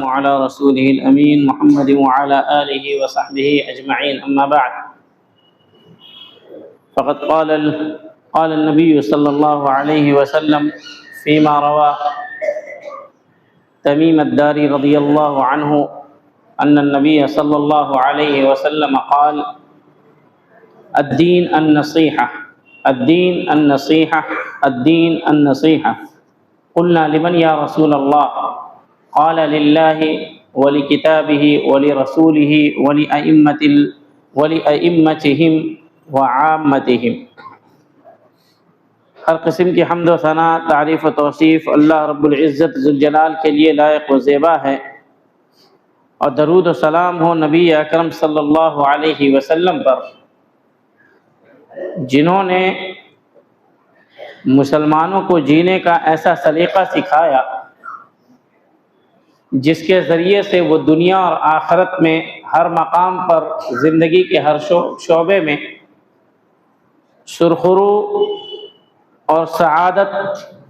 وعلى رسوله الأمين محمد وعلى آله وصحبه أجمعين أما بعد فقد قال النبي صلى الله عليه وسلم فيما روى تميم الداري رضي الله عنه أن النبي صلى الله عليه وسلم قال الدين النصيحة الدين النصيحة الدين النصيحة قلنا لمن يا رسول الله قال لله ولكتابه ولرسوله ولأئمتهم وعامتهم۔ ہر قسم کی حمد و ثنا، تعریف و توصیف اللہ رب العزت ذوالجلال کے لیے لائق و زیبا ہے، اور درود و سلام ہو نبی اکرم صلی اللہ علیہ وسلم پر، جنہوں نے مسلمانوں کو جینے کا ایسا سلیقہ سکھایا جس کے ذریعے سے وہ دنیا اور آخرت میں ہر مقام پر زندگی کے ہر شعبے میں سرخرو اور سعادت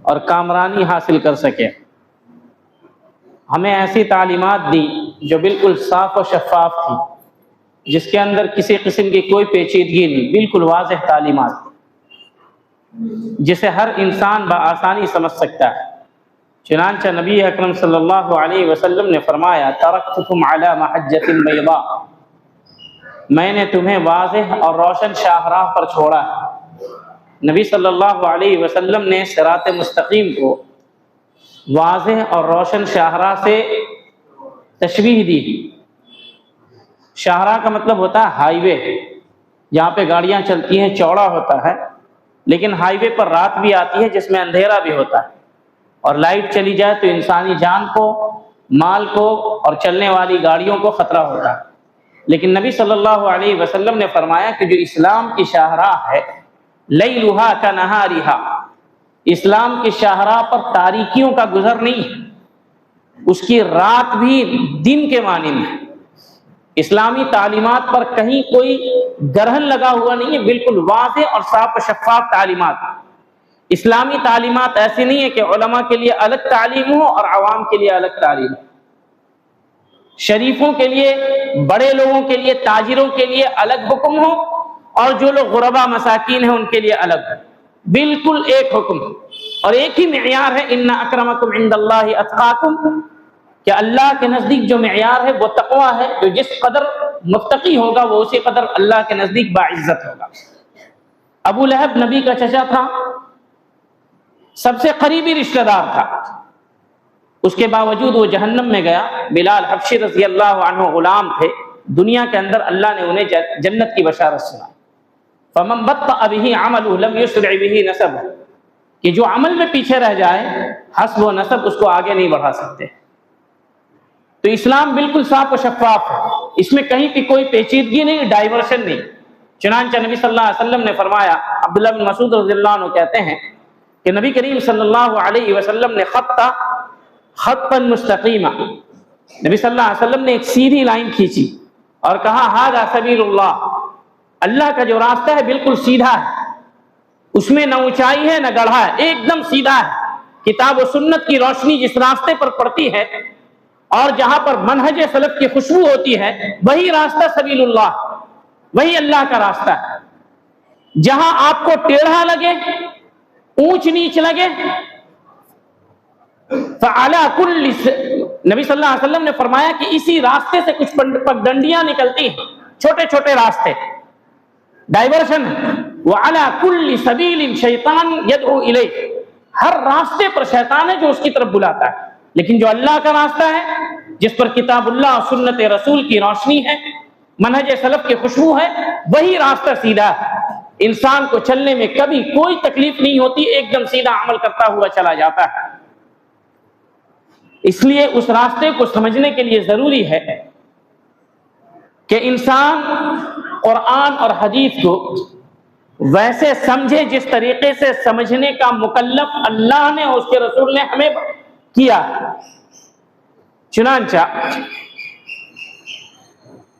اور کامرانی حاصل کر سکے۔ ہمیں ایسی تعلیمات دی جو بالکل صاف و شفاف تھی، جس کے اندر کسی قسم کی کوئی پیچیدگی نہیں، بالکل واضح تعلیمات جسے ہر انسان بآسانی سمجھ سکتا ہے۔ چنانچہ نبی اکرم صلی اللہ علیہ وسلم نے فرمایا ترکتکم علی محجۃ بیضاء، میں نے تمہیں واضح اور روشن شاہراہ پر چھوڑا ہے۔ نبی صلی اللہ علیہ وسلم نے صراط مستقیم کو واضح اور روشن شاہراہ سے تشبیہ دی۔ شاہراہ کا مطلب ہوتا ہے ہائی وے، جہاں پہ گاڑیاں چلتی ہیں، چوڑا ہوتا ہے، لیکن ہائی وے پر رات بھی آتی ہے جس میں اندھیرا بھی ہوتا ہے، اور لائٹ چلی جائے تو انسانی جان کو، مال کو اور چلنے والی گاڑیوں کو خطرہ ہوتا ہے۔ لیکن نبی صلی اللہ علیہ وسلم نے فرمایا کہ جو اسلام کی شاہراہ ہے لیلھا کنہارھا، اسلام کی شاہراہ پر تاریکیوں کا گزر نہیں ہے، اس کی رات بھی دن کے مانند ہے۔ اسلامی تعلیمات پر کہیں کوئی گرہن لگا ہوا نہیں ہے، بالکل واضح اور صاف و شفاف تعلیمات۔ اسلامی تعلیمات ایسی نہیں ہے کہ علماء کے لیے الگ تعلیم ہو اور عوام کے لیے الگ تعلیم ہو، شریفوں کے لیے، بڑے لوگوں کے لیے، تاجروں کے لیے الگ حکم ہو، اور جو لوگ غربا مساکین ہیں ان کے لیے الگ ہے۔ بالکل ایک حکم اور ایک ہی معیار ہے، ان اکرمکم عند اللہ اتقاکم، کہ اللہ کے نزدیک جو معیار ہے وہ تقوی ہے، جو جس قدر متقی ہوگا وہ اسی قدر اللہ کے نزدیک باعزت ہوگا۔ ابو لہب نبی کا چچا تھا، سب سے قریبی رشتہ دار تھا، اس کے باوجود وہ جہنم میں گیا۔ بلال حبشی رضی اللہ عنہ غلام تھے، دنیا کے اندر اللہ نے انہیں جنت کی بشارت سنائی۔ فمن بطأ به عمله لم يسرع به نسبه، کہ جو عمل میں پیچھے رہ جائے حسب و نسب اس کو آگے نہیں بڑھا سکتے۔ تو اسلام بالکل صاف و شفاف ہے، اس میں کہیں کی کوئی پیچیدگی نہیں، ڈائیورشن نہیں۔ چنانچہ نبی صلی اللہ علیہ وسلم نے فرمایا، عبداللہ بن مسعود رضی اللہ عنہ کہتے ہیں کہ نبی کریم صلی اللہ علیہ وسلم نے خطا مستقیما، نبی صلی اللہ علیہ وسلم نے ایک سیدھی لائن کھینچی اور کہا ھذا سبیل اللہ، اللہ کا جو راستہ ہے بالکل سیدھا ہے، اس میں نہ اونچائی ہے نہ گڑھا ہے، ایک دم سیدھا ہے۔ کتاب و سنت کی روشنی جس راستے پر پڑتی ہے اور جہاں پر منہج سلف کی خوشبو ہوتی ہے، وہی راستہ سبیل اللہ، وہی اللہ کا راستہ ہے۔ جہاں آپ کو ٹیڑھا لگے، اونچ نیچ لگے، فعلی کل، نبی صلی اللہ علیہ وسلم نے فرمایا کہ اسی راستے سے کچھ پگڈنڈیاں نکلتی ہیں، چھوٹے چھوٹے راستے، ڈائیورشن۔ وعلی کل سبیل شیطان یدعو الیہ، ہر راستے پر شیطان ہے جو اس کی طرف بلاتا ہے، لیکن جو اللہ کا راستہ ہے جس پر کتاب اللہ اور سنت رسول کی روشنی ہے، منہج سلف کی خوشبو ہے، وہی راستہ سیدھا ہے۔ انسان کو چلنے میں کبھی کوئی تکلیف نہیں ہوتی، ایک دم سیدھا عمل کرتا ہوا چلا جاتا ہے۔ اس لیے اس راستے کو سمجھنے کے لیے ضروری ہے کہ انسان قرآن اور حدیث کو ویسے سمجھے جس طریقے سے سمجھنے کا مکلف اللہ نے اور اس کے رسول نے ہمیں کیا۔ چنانچہ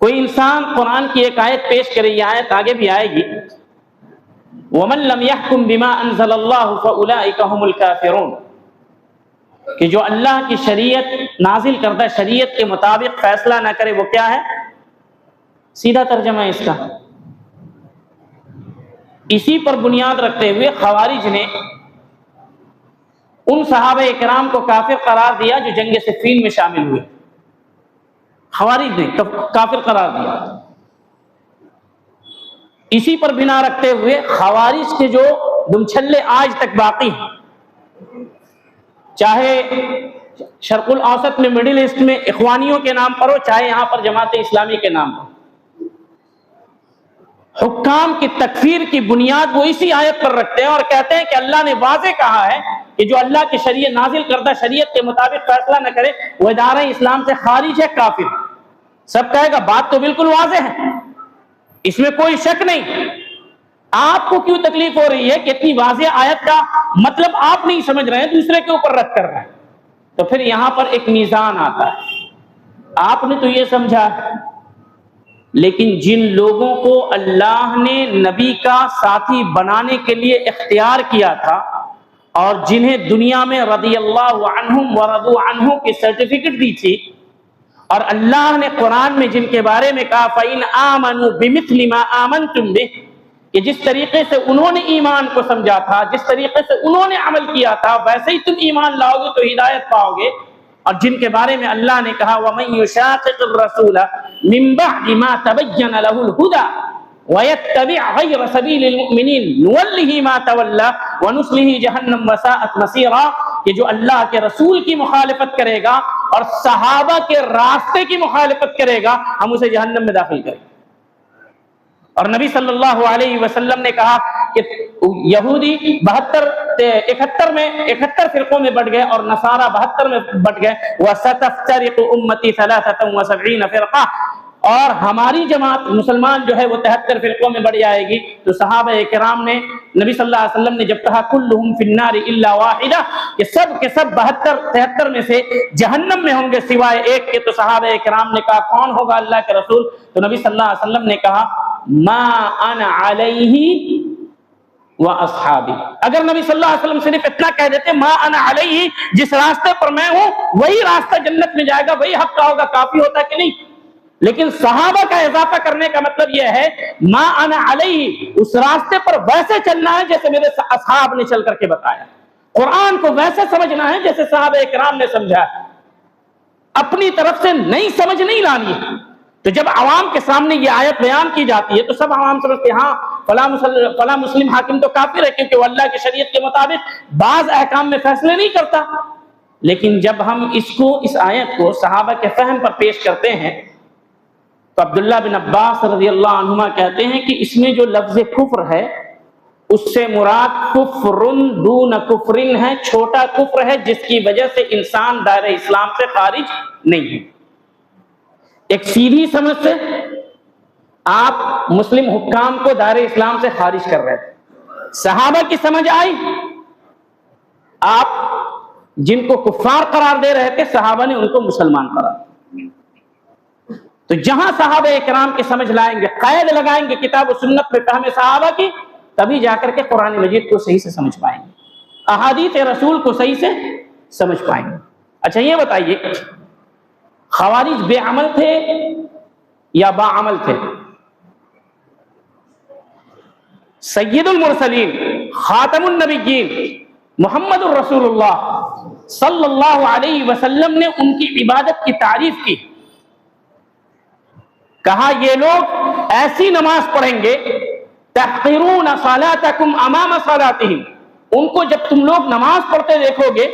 کوئی انسان قرآن کی ایک آیت پیش کرے، یہ آیت آگے بھی آئے گی، وَمَن لَّمْ يَحْكُم بِمَا أَنزَلَ اللَّهُ فَأُولَٰئِكَ هُمُ الْكَافِرُونَ، کہ جو اللہ کی شریعت نازل کردہ شریعت کے مطابق فیصلہ نہ کرے وہ کیا ہے؟ سیدھا ترجمہ ہے اس کا۔ اسی پر بنیاد رکھتے ہوئے خوارج نے ان صحابہ کرام کو کافر قرار دیا جو جنگ صفین میں شامل ہوئے۔ خوارج نے کافر قرار دیا۔ اسی پر بنا رکھتے ہوئے خوارج کے جو دمچھلے آج تک باقی ہیں، چاہے شرق الاوسط میں، مڈل ایسٹ میں اخوانیوں کے نام پر ہو، چاہے یہاں پر جماعت اسلامی کے نام پر، حکام کی تکفیر کی بنیاد وہ اسی آیت پر رکھتے ہیں اور کہتے ہیں کہ اللہ نے واضح کہا ہے کہ جو اللہ کی شریعت نازل کردہ شریعت کے مطابق فیصلہ نہ کرے وہ ادارہ اسلام سے خارج ہے، کافر۔ سب کہے گا بات تو بالکل واضح ہے، اس میں کوئی شک نہیں، آپ کو کیوں تکلیف ہو رہی ہے کہ اتنی واضح آیت کا مطلب آپ نہیں سمجھ رہے ہیں، دوسرے کے اوپر رد کر رہے ہیں؟ تو پھر یہاں پر ایک میزان آتا ہے۔ آپ نے تو یہ سمجھا، لیکن جن لوگوں کو اللہ نے نبی کا ساتھی بنانے کے لیے اختیار کیا تھا اور جنہیں دنیا میں رضی اللہ عنہم ورضوا عنہ کی سرٹیفکیٹ دی تھی، اور اللہ نے قرآن میں جن کے بارے میں کہا فَإِنْ آمَنُوا بِمِثْلِ مَا آمَنْتُمْ بِهِ، کہ جس طریقے سے انہوں نے ایمان کو سمجھا تھا، جس طریقے سے انہوں نے عمل کیا تھا، ویسے ہی تم ایمان لاؤ گے تو ہدایت پاؤ گے، اور جن کے بارے میں اللہ نے کہا وَمَن يُشَاقِقِ الرَّسُولَ مِن بَعْدِ مَا تَبَيَّنَ لَهُ الْهُدَى وَيَتَّبِعْ غَيْرَ سَبِيلِ الْمُؤْمِنِينَ نُوَلِّهِ مَا تَوَلَّى وَنُصْلِهِ جَهَنَّمَ وَسَاءَتْ مَصِيرًا، کہ جو اللہ کے رسول کی مخالفت کرے گا اور صحابہ کے راستے کی مخالفت کرے گا ہم اسے جہنم میں داخل کریں گے۔ اور نبی صلی اللہ علیہ وسلم نے کہا کہ یہودی 71 فرقوں میں بٹ گئے اور نصارہ 72 میں بٹ گئے، وَسَتَفْتَرِقُ أُمَّتِي 73 فِرْقَةً، اور ہماری جماعت مسلمان جو ہے وہ 73 فرقوں میں بڑھ جائے گی۔ تو صحابہ کرام نے، نبی صلی اللہ علیہ وسلم نے جب کہا كُلُّهُمْ فِي النَّارِ إِلَّا وَاحِدَةً، کہ سب کے سب 73 میں سے جہنم میں ہوں گے سوائے ایک کے، تو صحابہ کرام نے کہا کون ہوگا اللہ کے رسول؟ تو نبی صلی اللہ علیہ وسلم نے کہا ما انا علیہ واصحابی۔ اگر نبی صلی اللہ علیہ وسلم صرف اتنا کہہ دیتے ما انا علیہ، جس راستے پر میں ہوں وہی راستہ جنت میں جائے گا، وہی حق کا ہوگا، کافی ہوتا کہ نہیں؟ لیکن صحابہ کا اضافہ کرنے کا مطلب یہ ہے ما انا علیہ، اس راستے پر ویسے چلنا ہے جیسے میرے اصحاب نے چل کر کے بتایا، قرآن کو ویسے سمجھنا ہے جیسے صحابہ کرام نے سمجھا، اپنی طرف سے نئی سمجھ نہیں لانی ہے۔ تو جب عوام کے سامنے یہ آیت بیان کی جاتی ہے تو سب عوام سمجھتے ہیں ہاں فلاں مسلم حاکم تو کافر ہے کیونکہ وہ اللہ کی شریعت کے مطابق بعض احکام میں فیصلے نہیں کرتا۔ لیکن جب ہم اس آیت کو صحابہ کے فہم پر پیش کرتے ہیں تو عبداللہ بن عباس رضی اللہ عنہما کہتے ہیں کہ اس میں جو لفظ کفر ہے اس سے مراد کفر دون کفر ہے، چھوٹا کفر ہے جس کی وجہ سے انسان دائرہ اسلام سے خارج نہیں ہے۔ ایک سیدھی سمجھ سے آپ مسلم حکام کو دائرہ اسلام سے خارج کر رہے تھے، صحابہ کی سمجھ آئی، آپ جن کو کفار قرار دے رہے تھے صحابہ نے ان کو مسلمان قرار دیا۔ تو جہاں صحابہ کرام کی سمجھ لائیں گے، قید لگائیں گے کتاب و سنت میں فہم صحابہ کی، تبھی جا کر کے قرآن مجید کو صحیح سے سمجھ پائیں گے، احادیث رسول کو صحیح سے سمجھ پائیں گے۔ اچھا یہ بتائیے خوارج بے عمل تھے یا با عمل تھے؟ سید المرسلین خاتم النبیین محمد الرسول اللہ صلی اللہ علیہ وسلم نے ان کی عبادت کی تعریف کی، کہا یہ لوگ ایسی نماز پڑھیں گے تحقرون صلاتکم امام صلاتہم، ان کو جب تم لوگ نماز پڑھتے دیکھو گے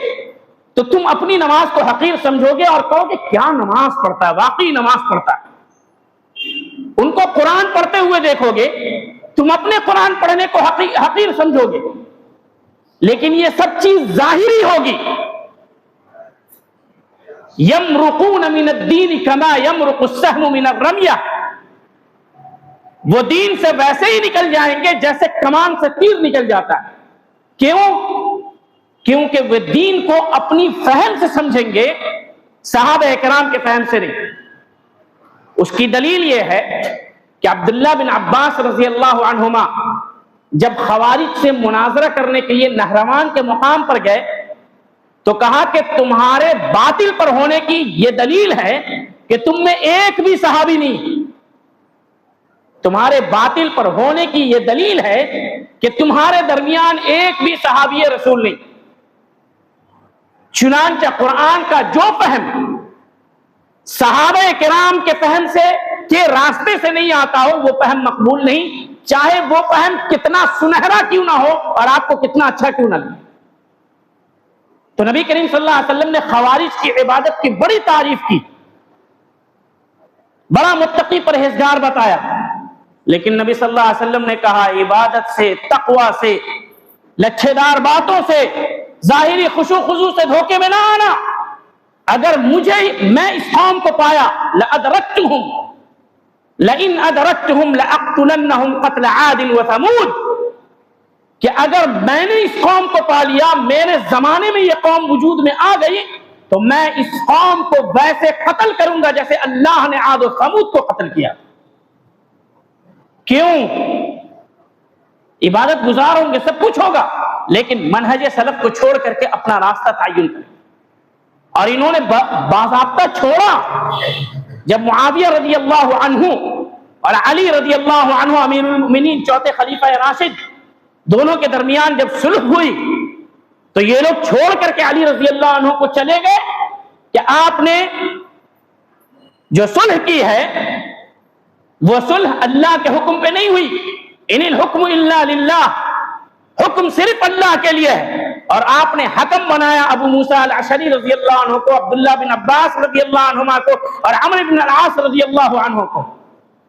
تو تم اپنی نماز کو حقیر سمجھو گے اور کہو کہ کیا نماز پڑھتا ہے، واقعی نماز پڑھتا ہے۔ ان کو قرآن پڑھتے ہوئے دیکھو گے، تم اپنے قرآن پڑھنے کو حقیر سمجھو گے، لیکن یہ سب چیز ظاہری ہوگی۔ یمرقون من الدین کما یمرق السہم من الرمیہ، وہ دین سے ویسے ہی نکل جائیں گے جیسے کمان سے تیر نکل جاتا ہے۔ کیوں؟ کیونکہ وہ دین کو اپنی فہم سے سمجھیں گے، صحابہ کرام کے فہم سے نہیں۔ اس کی دلیل یہ ہے کہ عبداللہ بن عباس رضی اللہ عنہما جب خوارج سے مناظرہ کرنے کے لیے نہروان کے مقام پر گئے تو کہا کہ تمہارے باطل پر ہونے کی یہ دلیل ہے کہ تم میں ایک بھی صحابی نہیں، تمہارے باطل پر ہونے کی یہ دلیل ہے کہ تمہارے درمیان ایک بھی صحابی رسول نہیں۔ چنانچہ قرآن کا جو فہم صحابہ کرام کے فہم سے کے راستے سے نہیں آتا ہو وہ فہم مقبول نہیں، چاہے وہ فہم کتنا سنہرا کیوں نہ ہو اور آپ کو کتنا اچھا کیوں نہ لگے۔ تو نبی کریم صلی اللہ علیہ وسلم نے خوارج کی عبادت کی بڑی تعریف کی، بڑا متقی پرہیزگار بتایا، لیکن نبی صلی اللہ علیہ وسلم نے کہا عبادت سے، تقوی سے، لچھے دار باتوں سے، ظاہری خشوع خضوع سے دھوکے میں نہ آنا۔ اگر میں اس قوم کو پایا لَأَدْرَكْتُهُمْ لَإِنْ أَدْرَكْتُهُمْ لَأَقْتُلَنَّهُمْ قَتْلَ عَادٍ وَثَمُودٍ، کہ اگر میں نے اس قوم کو پا لیا، میرے زمانے میں یہ قوم وجود میں آ گئی، تو میں اس قوم کو ویسے قتل کروں گا جیسے اللہ نے عاد و ثمود کو قتل کیا۔ کیوں؟ عبادت گزار ہوں گے، سب کچھ ہوگا، لیکن منہج سلف کو چھوڑ کر کے اپنا راستہ تعین کریں۔ اور انہوں نے باضابطہ چھوڑا۔ جب معاویہ رضی اللہ عنہ اور علی رضی اللہ عنہ امیر المؤمنین چوتھے خلیفہ راشد دونوں کے درمیان جب صلح ہوئی تو یہ لوگ چھوڑ کر کے علی رضی اللہ عنہ کو چلے گئے کہ آپ نے جو صلح کی ہے وہ صلح اللہ کے حکم پہ نہیں ہوئی، ان الحکم الا للہ، حکم صرف اللہ کے لیے ہے، اور آپ نے حکم بنایا ابو موسیٰ الاشعری رضی اللہ عنہ کو، عبداللہ بن عباس رضی اللہ عنہما کو اور عمرو بن العاص رضی اللہ عنہ کو۔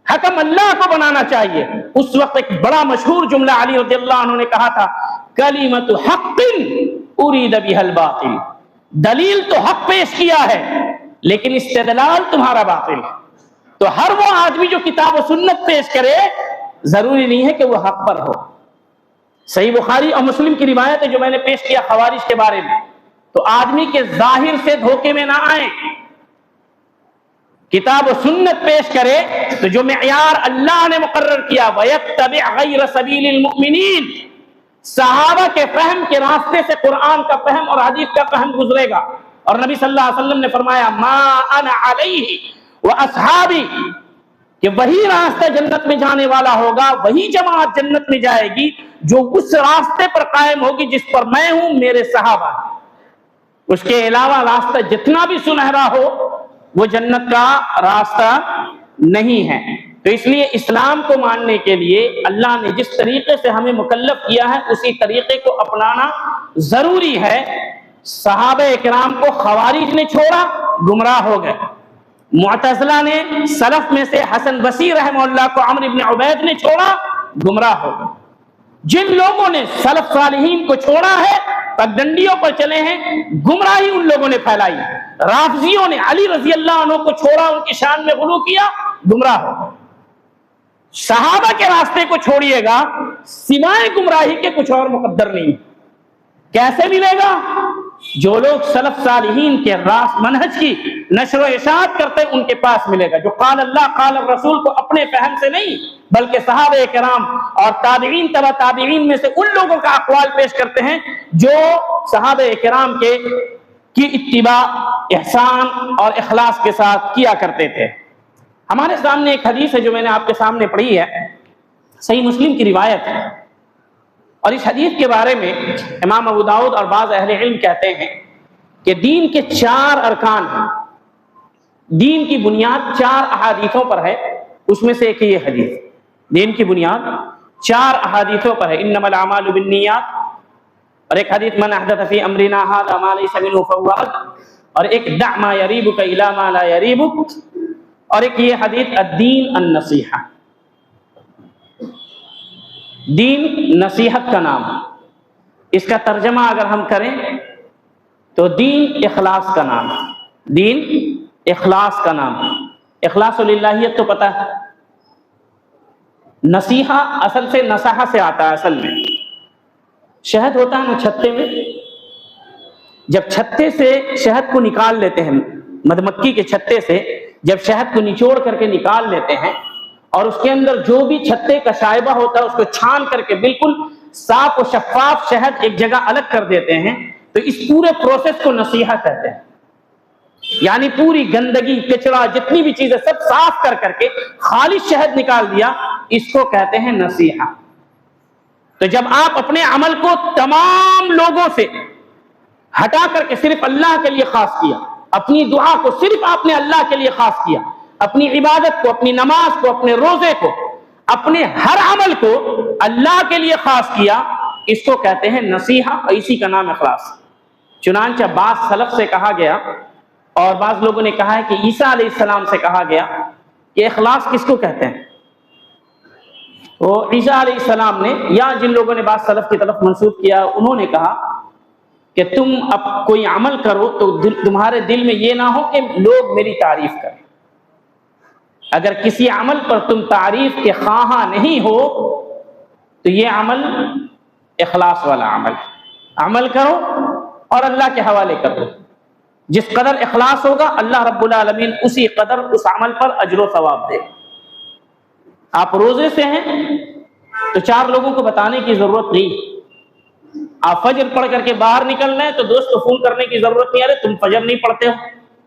حکم اللہ کو بنانا چاہیے۔ اس وقت ایک بڑا مشہور جملہ علی رضی اللہ عنہ نے کہا تھا، کلمۃ حق ارید بها الباطل، دلیل تو حق پیش کیا ہے لیکن استدلال تمہارا باطل۔ تو ہر وہ آدمی جو کتاب و سنت پیش کرے ضروری نہیں ہے کہ وہ حق پر ہو۔ صحیح بخاری اور مسلم کی روایت ہے جو میں نے پیش کیا خوارج کے بارے میں، تو آدمی کے ظاہر سے دھوکے میں نہ آئیں، کتاب و سنت پیش کرے تو جو معیار اللہ نے مقرر کیا وَيَتَّبِعْ غَيْرَ سَبِيلِ الْمُؤْمِنِينَ، صحابہ کے فہم کے راستے سے قرآن کا فہم اور حدیث کا فہم گزرے گا۔ اور نبی صلی اللہ علیہ وسلم نے فرمایا مَا أَنَا عَلَيْهِ وَأَصْحَابِي، کہ وہی راستہ جنت میں جانے والا ہوگا، وہی جماعت جنت میں جائے گی جو اس راستے پر قائم ہوگی جس پر میں ہوں، میرے صحابہ۔ اس کے علاوہ راستہ جتنا بھی سنہرا ہو وہ جنت کا راستہ نہیں ہے۔ تو اس لیے اسلام کو ماننے کے لیے اللہ نے جس طریقے سے ہمیں مکلف کیا ہے اسی طریقے کو اپنانا ضروری ہے۔ صحابہ کرام کو خوارج نے چھوڑا، گمراہ ہو گئے۔ معتزلہ نے سلف میں سے حسن بصری رحمہ اللہ کو عمرو بن عبید نے چھوڑا، گمراہ ہو گئے۔ جن لوگوں نے سلف صالحین کو چھوڑا ہے، پگڈنڈیوں پر چلے ہیں، گمراہی ان لوگوں نے پھیلائی۔ رافضیوں نے علی رضی اللہ عنہ کو چھوڑا، ان کی شان میں غلو کیا، گمراہ ہو گئے۔ صحابہ کے راستے کو چھوڑیے گا، سوائے گمراہی کے کچھ اور مقدر نہیں۔ کیسے ملے گا؟ جو لوگ سلف صالحین کے منہج کی نشر و اشاعت کرتے ان کے پاس ملے گا، جو قال اللہ قال الرسول کو اپنے فہم سے نہیں بلکہ صحابہ کرام اور تابعین تبع تابعین میں سے ان لوگوں کا اقوال پیش کرتے ہیں جو صحابہ کرام کی اتباع احسان اور اخلاص کے ساتھ کیا کرتے تھے۔ ہمارے سامنے ایک حدیث ہے جو میں نے آپ کے سامنے پڑھی ہے، صحیح مسلم کی روایت ہے، اور اس حدیث کے بارے میں امام ابو داؤد اور بعض اہل علم کہتے ہیں کہ دین کے 4 ارکان ہیں، دین کی بنیاد 4 احادیثوں پر ہے، اس میں سے ایک یہ حدیث، دین کی بنیاد 4 احادیثوں پر ہے، انما الاعمال بالنیات، اور ایک حدیث من احدث فی امرنا ھذا ما لیس منہ فہو رد، اور ایک دع ما یریبک الی ما لا یریبک، اور ایک یہ حدیث الدین النصیحہ، دین نصیحت کا نام ہے۔ اس کا ترجمہ اگر ہم کریں تو دین اخلاص کا نام ہے، دین اخلاص کا نام ہے۔ اخلاص للہیت تو پتہ ہے، نصیحہ اصل سے نصحہ سے آتا ہے۔ اصل میں شہد ہوتا ہے نا چھتے میں، جب چھتے سے شہد کو نکال لیتے ہیں، مدھ مکھی کے چھتے سے جب شہد کو نچوڑ کر کے نکال لیتے ہیں اور اس کے اندر جو بھی چھتے کا شائبہ ہوتا ہے اس کو چھان کر کے بالکل صاف و شفاف شہد ایک جگہ الگ کر دیتے ہیں، تو اس پورے پروسیس کو نصیحت کہتے ہیں. یعنی پوری گندگی کچڑا جتنی بھی چیزیں سب صاف کر کے خالص شہد نکال دیا، اس کو کہتے ہیں نصیحت. تو جب آپ اپنے عمل کو تمام لوگوں سے ہٹا کر کے صرف اللہ کے لیے خاص کیا، اپنی دعا کو صرف آپ نے اللہ کے لیے خاص کیا، اپنی عبادت کو، اپنی نماز کو، اپنے روزے کو، اپنے ہر عمل کو اللہ کے لیے خاص کیا، اس کو کہتے ہیں نصیحت، اور اسی کا نام اخلاص. چنانچہ بعض سلف سے کہا گیا اور بعض لوگوں نے کہا ہے کہ عیسیٰ علیہ السلام سے کہا گیا کہ اخلاص کس کو کہتے ہیں. تو عیسیٰ علیہ السلام نے، یا جن لوگوں نے بعض سلف کی طرف منسوب کیا، انہوں نے کہا کہ تم اب کوئی عمل کرو تو تمہارے دل میں یہ نہ ہو کہ لوگ میری تعریف کریں. اگر کسی عمل پر تم تعریف کے خواہاں نہیں ہو تو یہ عمل اخلاص والا عمل ہے. عمل کرو اور اللہ کے حوالے کر دو. جس قدر اخلاص ہوگا اللہ رب العالمین اسی قدر اس عمل پر اجر و ثواب دے. آپ روزے سے ہیں تو 4 لوگوں کو بتانے کی ضرورت نہیں. آپ فجر پڑھ کر کے باہر نکل رہے ہیں تو دوست کو فون کرنے کی ضرورت نہیں. ارے تم فجر نہیں پڑھتے ہو،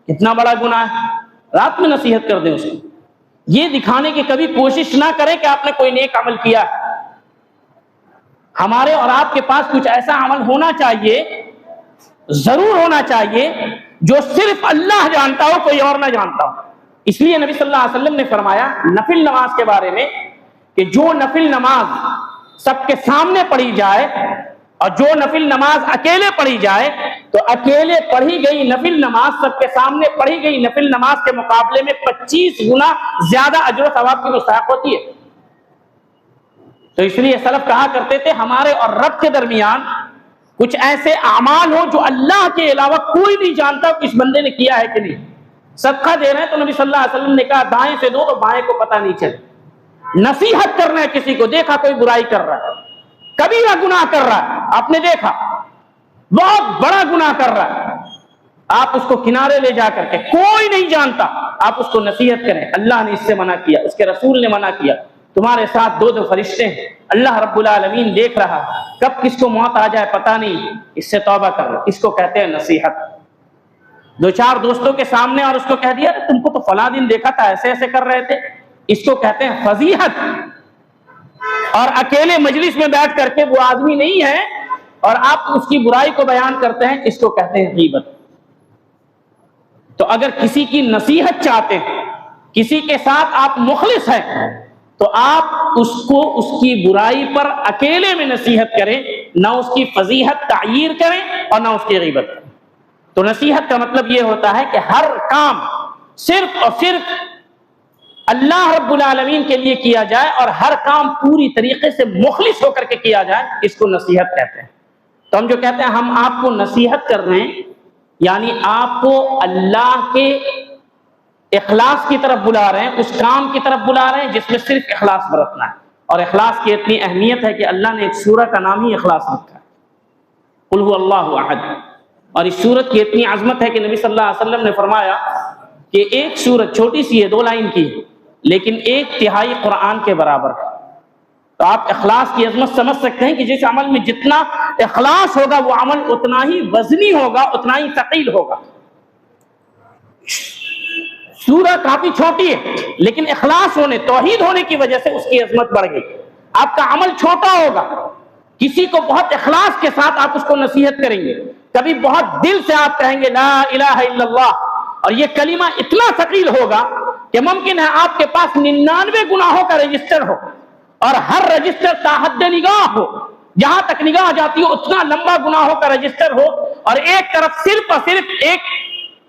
اتنا بڑا گناہ ہے. رات میں نصیحت کر دیں اس کو. یہ دکھانے کی کبھی کوشش نہ کریں کہ آپ نے کوئی نیک عمل کیا. ہمارے اور آپ کے پاس کچھ ایسا عمل ہونا چاہیے، ضرور ہونا چاہیے، جو صرف اللہ جانتا ہو، کوئی اور نہ جانتا ہو. اس لیے نبی صلی اللہ علیہ وسلم نے فرمایا نفل نماز کے بارے میں کہ جو نفل نماز سب کے سامنے پڑھی جائے اور جو نفل نماز اکیلے پڑھی جائے تو اکیلے پڑھی گئی نفل نماز سب کے سامنے پڑھی گئی نفل نماز کے مقابلے میں 25 گنا زیادہ اجر و ثواب کی مستحق ہوتی ہے. تو اس لیے سلف کہا کرتے تھے ہمارے اور رب کے درمیان کچھ ایسے اعمال ہو جو اللہ کے علاوہ کوئی نہیں جانتا اس بندے نے کیا ہے کہ نہیں. صدقہ دے رہے ہیں تو نبی صلی اللہ علیہ وسلم نے کہا دائیں سے دو تو بائیں کو پتہ نہیں چلے. نصیحت کرنا ہے کسی کو، دیکھا کوئی برائی کر رہا ہے، کبیرہ گناہ کر رہا ہے، آپ نے دیکھا بہت بڑا گناہ کر رہا ہے، آپ اس کو کنارے لے جا کر کے، کوئی نہیں جانتا، آپ اس کو نصیحت کریں. اللہ نے اس سے منع کیا، اس کے رسول نے منع کیا، تمہارے ساتھ 2 فرشتے ہیں، اللہ رب العالمین دیکھ رہا، کب کس کو موت آ جائے پتہ نہیں، اس سے توبہ کر لو. اس کو کہتے ہیں نصیحت. 2-4 دوستوں کے سامنے اور اس کو کہہ دیا تم کو تو فلاں دن دیکھا تھا ایسے ایسے کر رہے تھے، اس کو کہتے ہیں فضیحت. اور اکیلے مجلس میں بیٹھ کر کے وہ آدمی نہیں ہے اور آپ اس کی برائی کو بیان کرتے ہیں، اس کو کہتے ہیں غیبت. تو اگر کسی کی نصیحت چاہتے ہیں، کسی کے ساتھ آپ مخلص ہیں، تو آپ اس کو اس کی برائی پر اکیلے میں نصیحت کریں، نہ اس کی فضیحت تعییر کریں اور نہ اس کی غیبت کریں. تو نصیحت کا مطلب یہ ہوتا ہے کہ ہر کام صرف اور صرف اللہ رب العالمین کے لیے کیا جائے اور ہر کام پوری طریقے سے مخلص ہو کر کے کیا جائے، اس کو نصیحت کہتے ہیں. تو ہم جو کہتے ہیں ہم آپ کو نصیحت کر رہے ہیں، یعنی آپ کو اللہ کے اخلاص کی طرف بلا رہے ہیں، اس کام کی طرف بلا رہے ہیں جس میں صرف اخلاص برتنا ہے. اور اخلاص کی اتنی اہمیت ہے کہ اللہ نے ایک سورہ کا نام ہی اخلاص رکھا ہے، قل هو اللہ احد. اور اس سورت کی اتنی عظمت ہے کہ نبی صلی اللہ علیہ وسلم نے فرمایا کہ ایک سورت چھوٹی سی ہے، 2 لائن کی، لیکن 1/3 قرآن کے برابر ہے. تو آپ اخلاص کی عظمت سمجھ سکتے ہیں کہ جس عمل میں جتنا اخلاص ہوگا وہ عمل اتنا ہی وزنی ہوگا، اتنا ہی ثقیل ہوگا. سورہ کافی چھوٹی ہے لیکن اخلاص ہونے، توحید ہونے کی وجہ سے اس کی عظمت بڑھ گئی. آپ کا عمل چھوٹا ہوگا، کسی کو بہت اخلاص کے ساتھ آپ اس کو نصیحت کریں گے، کبھی بہت دل سے آپ کہیں گے لا الہ الا اللہ، اور یہ کلمہ اتنا ثقیل ہوگا کہ ممکن ہے آپ کے پاس 99 گناہوں کا رجسٹر ہو اور ہر رجسٹر تا حد نگاہ ہو، جہاں تک نگاہ جاتی ہو اتنا لمبا گناہوں کا رجسٹر ہو، اور ایک طرف صرف اور صرف ایک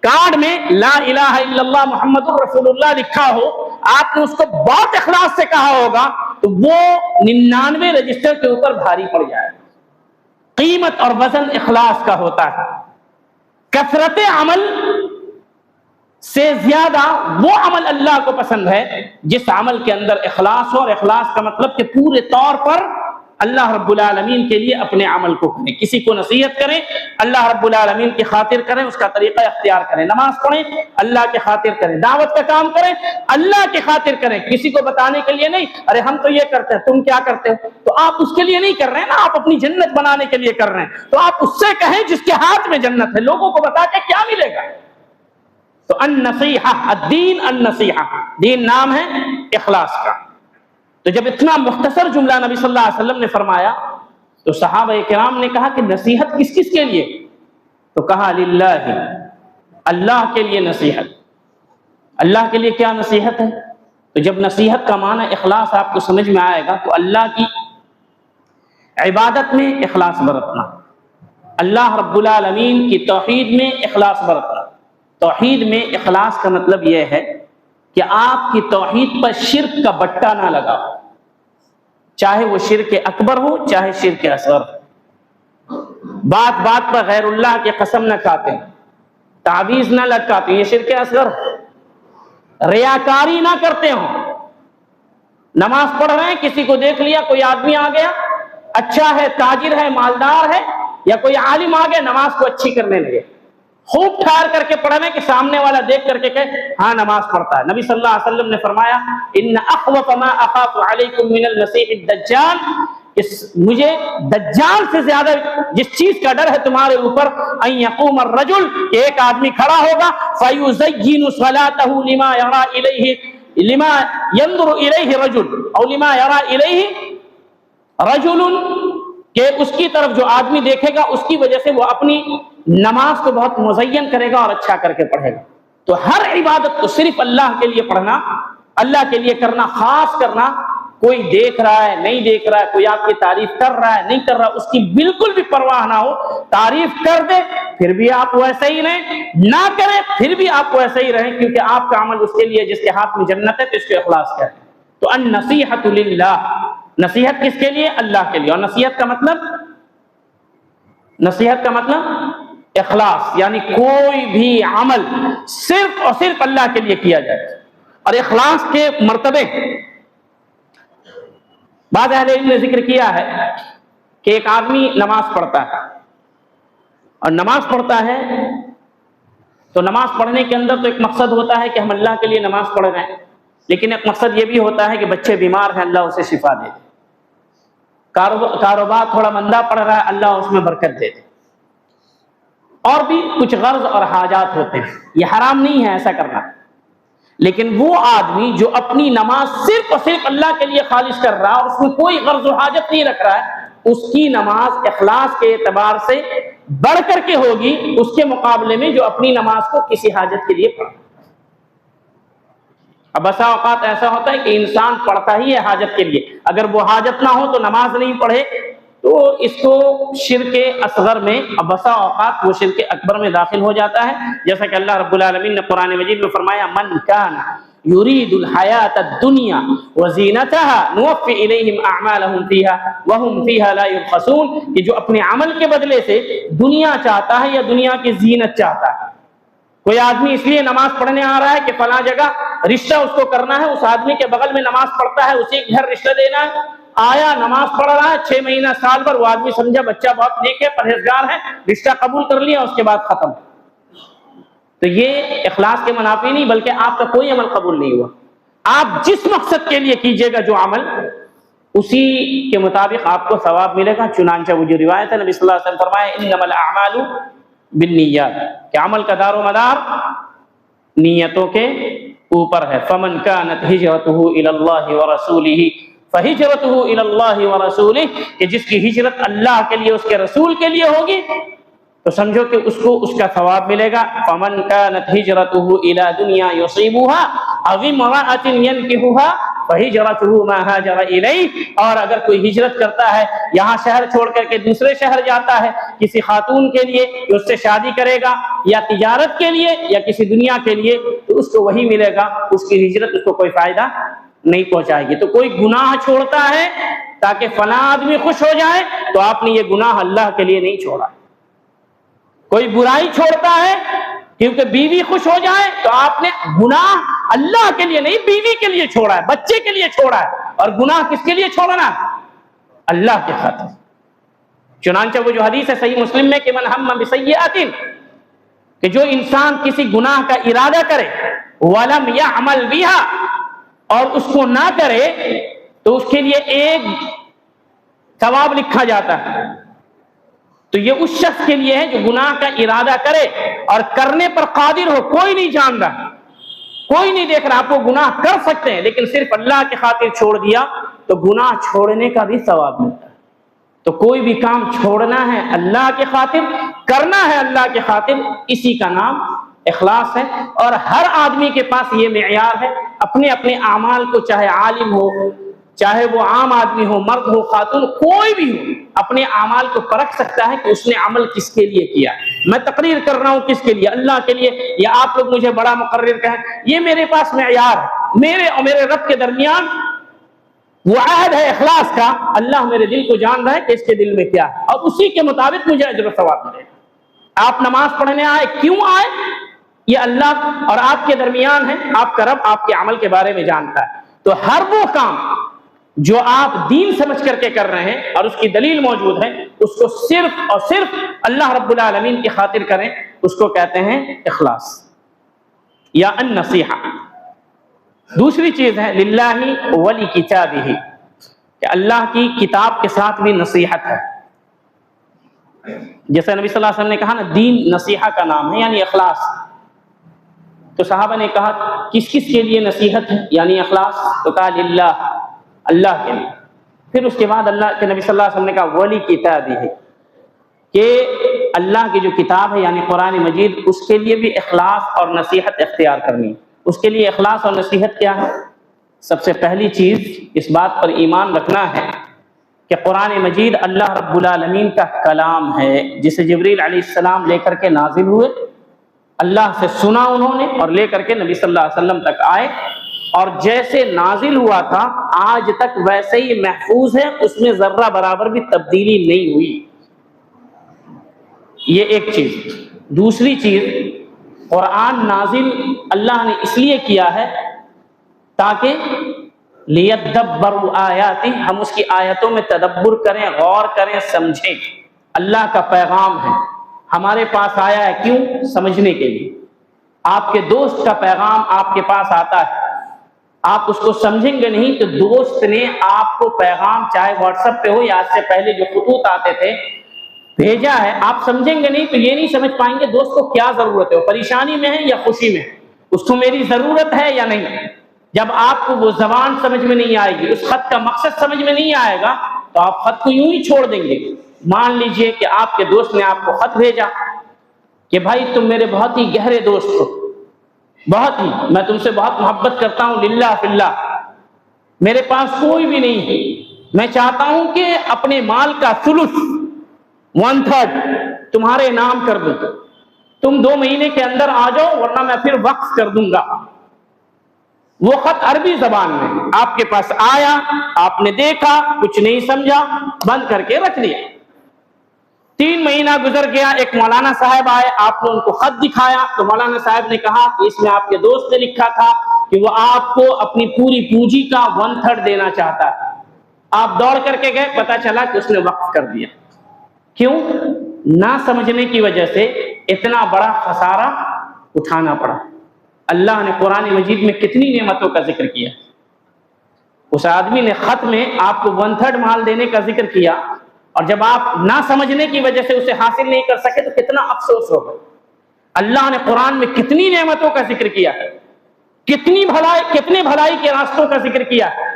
کارڈ میں لا الہ الا اللہ محمد رسول اللہ لکھا ہو. آپ نے اس کو بہت اخلاص سے کہا ہوگا تو وہ 99 رجسٹر کے اوپر بھاری پڑ جائے. قیمت اور وزن اخلاص کا ہوتا ہے. کثرت عمل سے زیادہ وہ عمل اللہ کو پسند ہے جس عمل کے اندر اخلاص ہو، اور اخلاص کا مطلب کہ پورے طور پر اللہ رب العالمین کے لیے اپنے عمل کو کریں، کسی کو نصیحت کریں اللہ رب العالمین کی خاطر کریں، اس کا طریقہ اختیار کریں، نماز پڑھیں اللہ کی خاطر کریں، دعوت کا کام کریں اللہ کی خاطر کریں، کسی کو بتانے کے لیے نہیں ارے ہم تو یہ کرتے ہیں تم کیا کرتے ہو، تو آپ اس کے لیے نہیں کر رہے ہیں نا، آپ اپنی جنت بنانے کے لیے کر رہے ہیں، تو آپ اس سے کہیں جس کے ہاتھ میں جنت ہے، لوگوں کو بتا کے کیا ملے گا؟ تو النصیحہ، الدین النصیحہ، دین نام ہے اخلاص کا۔ تو جب اتنا مختصر جملہ نبی صلی اللہ علیہ وسلم نے فرمایا تو صحابہ کرام نے کہا کہ نصیحت کس کس کے لیے؟ تو کہا للہ، اللہ کے لیے نصیحت۔ اللہ کے لیے کیا نصیحت ہے؟ تو جب نصیحت کا معنی اخلاص آپ کو سمجھ میں آئے گا تو اللہ کی عبادت میں اخلاص برتنا، اللہ رب العالمین کی توحید میں اخلاص برتنا۔ توحید میں اخلاص کا مطلب یہ ہے کہ آپ کی توحید پر شرک کا بٹا نہ لگا، چاہے وہ شرک اکبر ہو چاہے شرک اصغر ہو، بات بات پر غیر اللہ کی قسم نہ کھاتے ہیں، تعویذ نہ لٹکاتے ہیں، یہ شرک اصغر ہو، ریاکاری نہ کرتے ہوں، نماز پڑھ رہے ہیں کسی کو دیکھ لیا کوئی آدمی آ گیا اچھا ہے تاجر ہے مالدار ہے یا کوئی عالم آ گیا نماز کو اچھی کرنے لگے، خوب ٹھہر کر کے پڑھنے کہ سامنے والا دیکھ کر کے کہے ہاں نماز پڑھتا ہے۔ نبی صلی اللہ علیہ وسلم نے فرمایا ان اخوف ما اخاف علیکم من المسیح الدجال، مجھے دجال سے زیادہ جس چیز کا ڈر ہے تمہارے اوپر ان یقوم الرجل، کہ ایک آدمی کھڑا ہوگا فیزین صلاته لما یرا الیہ لما ينظر الیہ رجل او لما یرا الیہ رجل، کہ اس کی طرف جو آدمی دیکھے گا اس کی وجہ سے وہ اپنی نماز کو بہت مزین کرے گا اور اچھا کر کے پڑھے گا۔ تو ہر عبادت کو صرف اللہ کے لیے پڑھنا، اللہ کے لیے کرنا، خاص کرنا، کوئی دیکھ رہا ہے نہیں دیکھ رہا ہے، کوئی آپ کی تعریف کر رہا ہے نہیں کر رہا، اس کی بالکل بھی پرواہ نہ ہو، تعریف کر دے پھر بھی آپ ویسے ہی رہیں، نہ کرے پھر بھی آپ ویسے ہی رہیں، کیونکہ آپ کا عمل اس کے لیے جس کے ہاتھ میں جنت ہے تو اس کے اخلاص کا ہے۔ تو النصیحۃ للہ، نصیحت کس کے لیے؟ اللہ کے لیے۔ اور نصیحت کا مطلب اخلاص، یعنی کوئی بھی عمل صرف اور صرف اللہ کے لیے کیا جائے۔ اور اخلاص کے مرتبے بعض اہل علم نے ذکر کیا ہے کہ ایک آدمی نماز پڑھتا ہے اور نماز پڑھتا ہے تو نماز پڑھنے کے اندر تو ایک مقصد ہوتا ہے کہ ہم اللہ کے لیے نماز پڑھ رہے ہیں، لیکن ایک مقصد یہ بھی ہوتا ہے کہ بچے بیمار ہیں اللہ اسے شفا دے دے، کاروبار تھوڑا مندہ پڑ رہا ہے اللہ اس میں برکت دے دے، اور بھی کچھ غرض اور حاجات ہوتے ہیں، یہ حرام نہیں ہے ایسا کرنا، لیکن وہ آدمی جو اپنی نماز صرف اور صرف اللہ کے لیے خالص کر رہا ہے اور اس میں کوئی غرض و حاجت نہیں رکھ رہا ہے، اس کی نماز اخلاص کے اعتبار سے بڑھ کر کے ہوگی اس کے مقابلے میں جو اپنی نماز کو کسی حاجت کے لیے پڑھا۔ اب بسا اوقات ایسا ہوتا ہے کہ انسان پڑھتا ہی ہے حاجت کے لیے، اگر وہ حاجت نہ ہو تو نماز نہیں پڑھے تو اس کو شرک اصغر میں، اب بسا اوقات وہ شرک اکبر میں داخل ہو جاتا ہے، جیسا کہ اللہ رب العالمین نے قرآن مجید میں فرمایا من کان یرید الحیات الدنیا وزینتها نوفی الیہم اعمالہم فیہا وہم فیہا لا یبخسون، کہ جو اپنے عمل کے بدلے سے دنیا چاہتا ہے یا دنیا کی زینت چاہتا ہے۔ کوئی آدمی اس لیے نماز پڑھنے آ رہا ہے کہ فلاں جگہ رشتہ اس کو کرنا ہے، اس آدمی کے بغل میں نماز پڑھتا ہے اسی گھر رشتہ دینا ہے، آیا نماز پڑھ رہا ہے 6 مہینہ سال بھر، وہ آدمی سمجھا بچہ بہت نیک ہے پرہیزگار ہے، رشتہ قبول کر لیا، اس کے بعد ختم۔ تو یہ اخلاص کے منافی نہیں، بلکہ آپ کا کوئی عمل قبول نہیں ہوا۔ آپ جس مقصد کے لیے کیجئے گا جو عمل، اسی کے مطابق آپ کو ثواب ملے گا۔ چنانچہ وہ جو روایت ہے نبی صلی اللہ علیہ وسلم فرمایا انما الاعمال بالنیات، کہ عمل کا دار و مدار نیتوں کے اوپر ہے۔ فمن كانت هجرته الى الله ورسوله فهجرته الى الله ورسوله، کہ جس کی ہجرت اللہ کے لیے اس کے رسول کے لیے ہوگی تو سمجھو کہ اس کو اس کا ثواب ملے گا۔ فمن كانت هجرته الى دنیا يصيبها او امرأة ينكحها فهجرته ما هاجر الیہ، اور اگر کوئی ہجرت کرتا ہے یہاں شہر چھوڑ کر کے دوسرے شہر جاتا ہے کسی خاتون کے لیے کہ اس سے شادی کرے گا یا تجارت کے لیے یا کسی دنیا کے لیے، تو اس کو وہی ملے گا، اس کی ہجرت اس کو کوئی فائدہ نہیں پہنچائے گی۔ تو کوئی گناہ چھوڑتا ہے تاکہ فلاں آدمی خوش ہو جائے تو آپ نے یہ گناہ اللہ کے لیے نہیں چھوڑا۔ کوئی برائی چھوڑتا ہے کیونکہ بیوی خوش ہو جائے تو آپ نے گناہ اللہ کے لیے نہیں بیوی کے لیے چھوڑا ہے، بچے کے لیے چھوڑا ہے۔ اور گناہ کس کے لیے چھوڑنا؟ اللہ کی خاطر. چنانچہ وہ جو حدیث ہے صحیح مسلم میں کہ من ہم بسیئۃ، کہ جو انسان کسی گناہ کا ارادہ کرے ولم یعمل بها، اور اس کو نہ کرے، تو اس کے لیے ایک ثواب لکھا جاتا ہے. تو یہ اس شخص کے لیے ہے جو گناہ کا ارادہ کرے اور کرنے پر قادر ہو. کوئی نہیں جان رہا، کوئی نہیں دیکھ رہا، آپ کو گناہ کر سکتے ہیں، لیکن صرف اللہ کی خاطر چھوڑ دیا تو گناہ چھوڑنے کا بھی ثواب ملتا ہے. تو کوئی بھی کام چھوڑنا ہے اللہ کی خاطر، کرنا ہے اللہ کی خاطر، اسی کا نام اخلاص ہے. اور ہر آدمی کے پاس یہ معیار ہے، اپنے اپنے اعمال کو، چاہے عالم ہو، چاہے وہ عام آدمی ہو، مرد ہو، خاتون، کوئی بھی ہو، اپنے اعمال کو پرکھ سکتا ہے کہ اس نے عمل کس کے لیے کیا. میں تقریر کر رہا ہوں کس کے لیے؟ اللہ کے لیے. یا آپ لوگ مجھے بڑا مقرر کہیں، یہ میرے پاس معیار ہے. میرے اور میرے رب کے درمیان وہ عہد ہے اخلاص کا. اللہ میرے دل کو جان رہا ہے کہ اس کے دل میں کیا ہے، اور اسی کے مطابق مجھے اجر و ثواب ملے گا. آپ نماز پڑھنے آئے، کیوں آئے؟ یہ اللہ اور آپ کے درمیان ہے. آپ کا رب آپ کے عمل کے بارے میں جانتا ہے. تو ہر وہ کام جو آپ دین سمجھ کر کے کر رہے ہیں اور اس کی دلیل موجود ہے، اس کو صرف اور صرف اللہ رب العالمین کی خاطر کریں. اس کو کہتے ہیں اخلاص یا النصیحہ. دوسری چیز ہے للہ ولی کتابہ، کہ اللہ کی کتاب کے ساتھ بھی نصیحت ہے. جیسے نبی صلی اللہ علیہ وسلم نے کہا نا، دین نصیحہ کا نام ہے، یعنی اخلاص. تو صحابہ نے کہا کس کس کے لیے نصیحت ہے یعنی اخلاص؟ تو کہا للہ، اللہ کے لیے. پھر اس کے بعد اللہ کے نبی صلی اللہ علیہ وسلم نے کہا ولی کتابہ، کہ اللہ کی جو کتاب ہے یعنی قرآن مجید، اس کے لیے بھی اخلاص اور نصیحت اختیار کرنی ہے. اس کے لیے اخلاص اور نصیحت کیا ہے؟ سب سے پہلی چیز اس بات پر ایمان رکھنا ہے کہ قرآن مجید اللہ رب العالمین کا کلام ہے، جسے جبریل علیہ السلام لے کر کے نازل ہوئے. اللہ سے سنا انہوں نے اور لے کر کے نبی صلی اللہ علیہ وسلم تک آئے، اور جیسے نازل ہوا تھا آج تک ویسے ہی محفوظ ہے، اس میں ذرہ برابر بھی تبدیلی نہیں ہوئی. یہ ایک چیز. دوسری چیز، قرآن نازل اللہ نے اس لیے کیا ہے تاکہ لیدبروا آیاتہ، ہم اس کی آیتوں میں تدبر کریں، غور کریں، سمجھیں. اللہ کا پیغام ہے، ہمارے پاس آیا ہے. کیوں؟ سمجھنے کے لیے. آپ کے دوست کا پیغام آپ کے پاس آتا ہے، آپ اس کو سمجھیں گے نہیں تو دوست نے آپ کو پیغام، چاہے واٹس ایپ پہ ہو یا اس سے پہلے جو خطوط آتے تھے، بھیجا ہے. آپ سمجھیں گے نہیں تو یہ نہیں سمجھ پائیں گے دوست کو کیا ضرورت ہے، وہ پریشانی میں ہے یا خوشی میں، اس کو میری ضرورت ہے یا نہیں. جب آپ کو وہ زبان سمجھ میں نہیں آئے گی، اس خط کا مقصد سمجھ میں نہیں آئے گا، تو آپ خط کو یوں ہی چھوڑ دیں گے. مان لیجئے کہ آپ کے دوست نے آپ کو خط بھیجا کہ بھائی تم میرے بہت ہی گہرے دوست ہو، بہت ہی، میں تم سے بہت محبت کرتا ہوں للہ فی اللہ، میرے پاس کوئی بھی نہیں ہے، میں چاہتا ہوں کہ اپنے مال کا ثلث 1/3 تمہارے نام کر دوں، تم 2 مہینے کے اندر آ جاؤ ورنہ میں پھر وقف کر دوں گا. وہ خط عربی زبان میں آپ کے پاس آیا، آپ نے دیکھا، کچھ نہیں سمجھا، بند کر کے رکھ لیا. 3 مہینہ گزر گیا، ایک مولانا صاحب آئے، آپ نے ان کو خط دکھایا تو مولانا صاحب نے کہا کہ اس میں آپ کے دوست نے لکھا تھا کہ وہ آپ کو اپنی پوری پونجی کا 1/3 دینا چاہتا ہے. آپ دوڑ کر کے گئے، پتا چلا کہ اس نے وقف کر دیا. کیوں؟ نہ سمجھنے کی وجہ سے اتنا بڑا خسارہ اٹھانا پڑا. اللہ نے قرآن مجید میں کتنی نعمتوں کا ذکر کیا. اس آدمی نے خط میں آپ کو 1/3 مال دینے کا ذکر کیا، اور جب آپ نہ سمجھنے کی وجہ سے اسے حاصل نہیں کر سکے تو کتنا افسوس ہوگا. اللہ نے قرآن میں کتنی نعمتوں کا ذکر کیا ہے، کتنے بھلائی کے راستوں کا ذکر کیا ہے،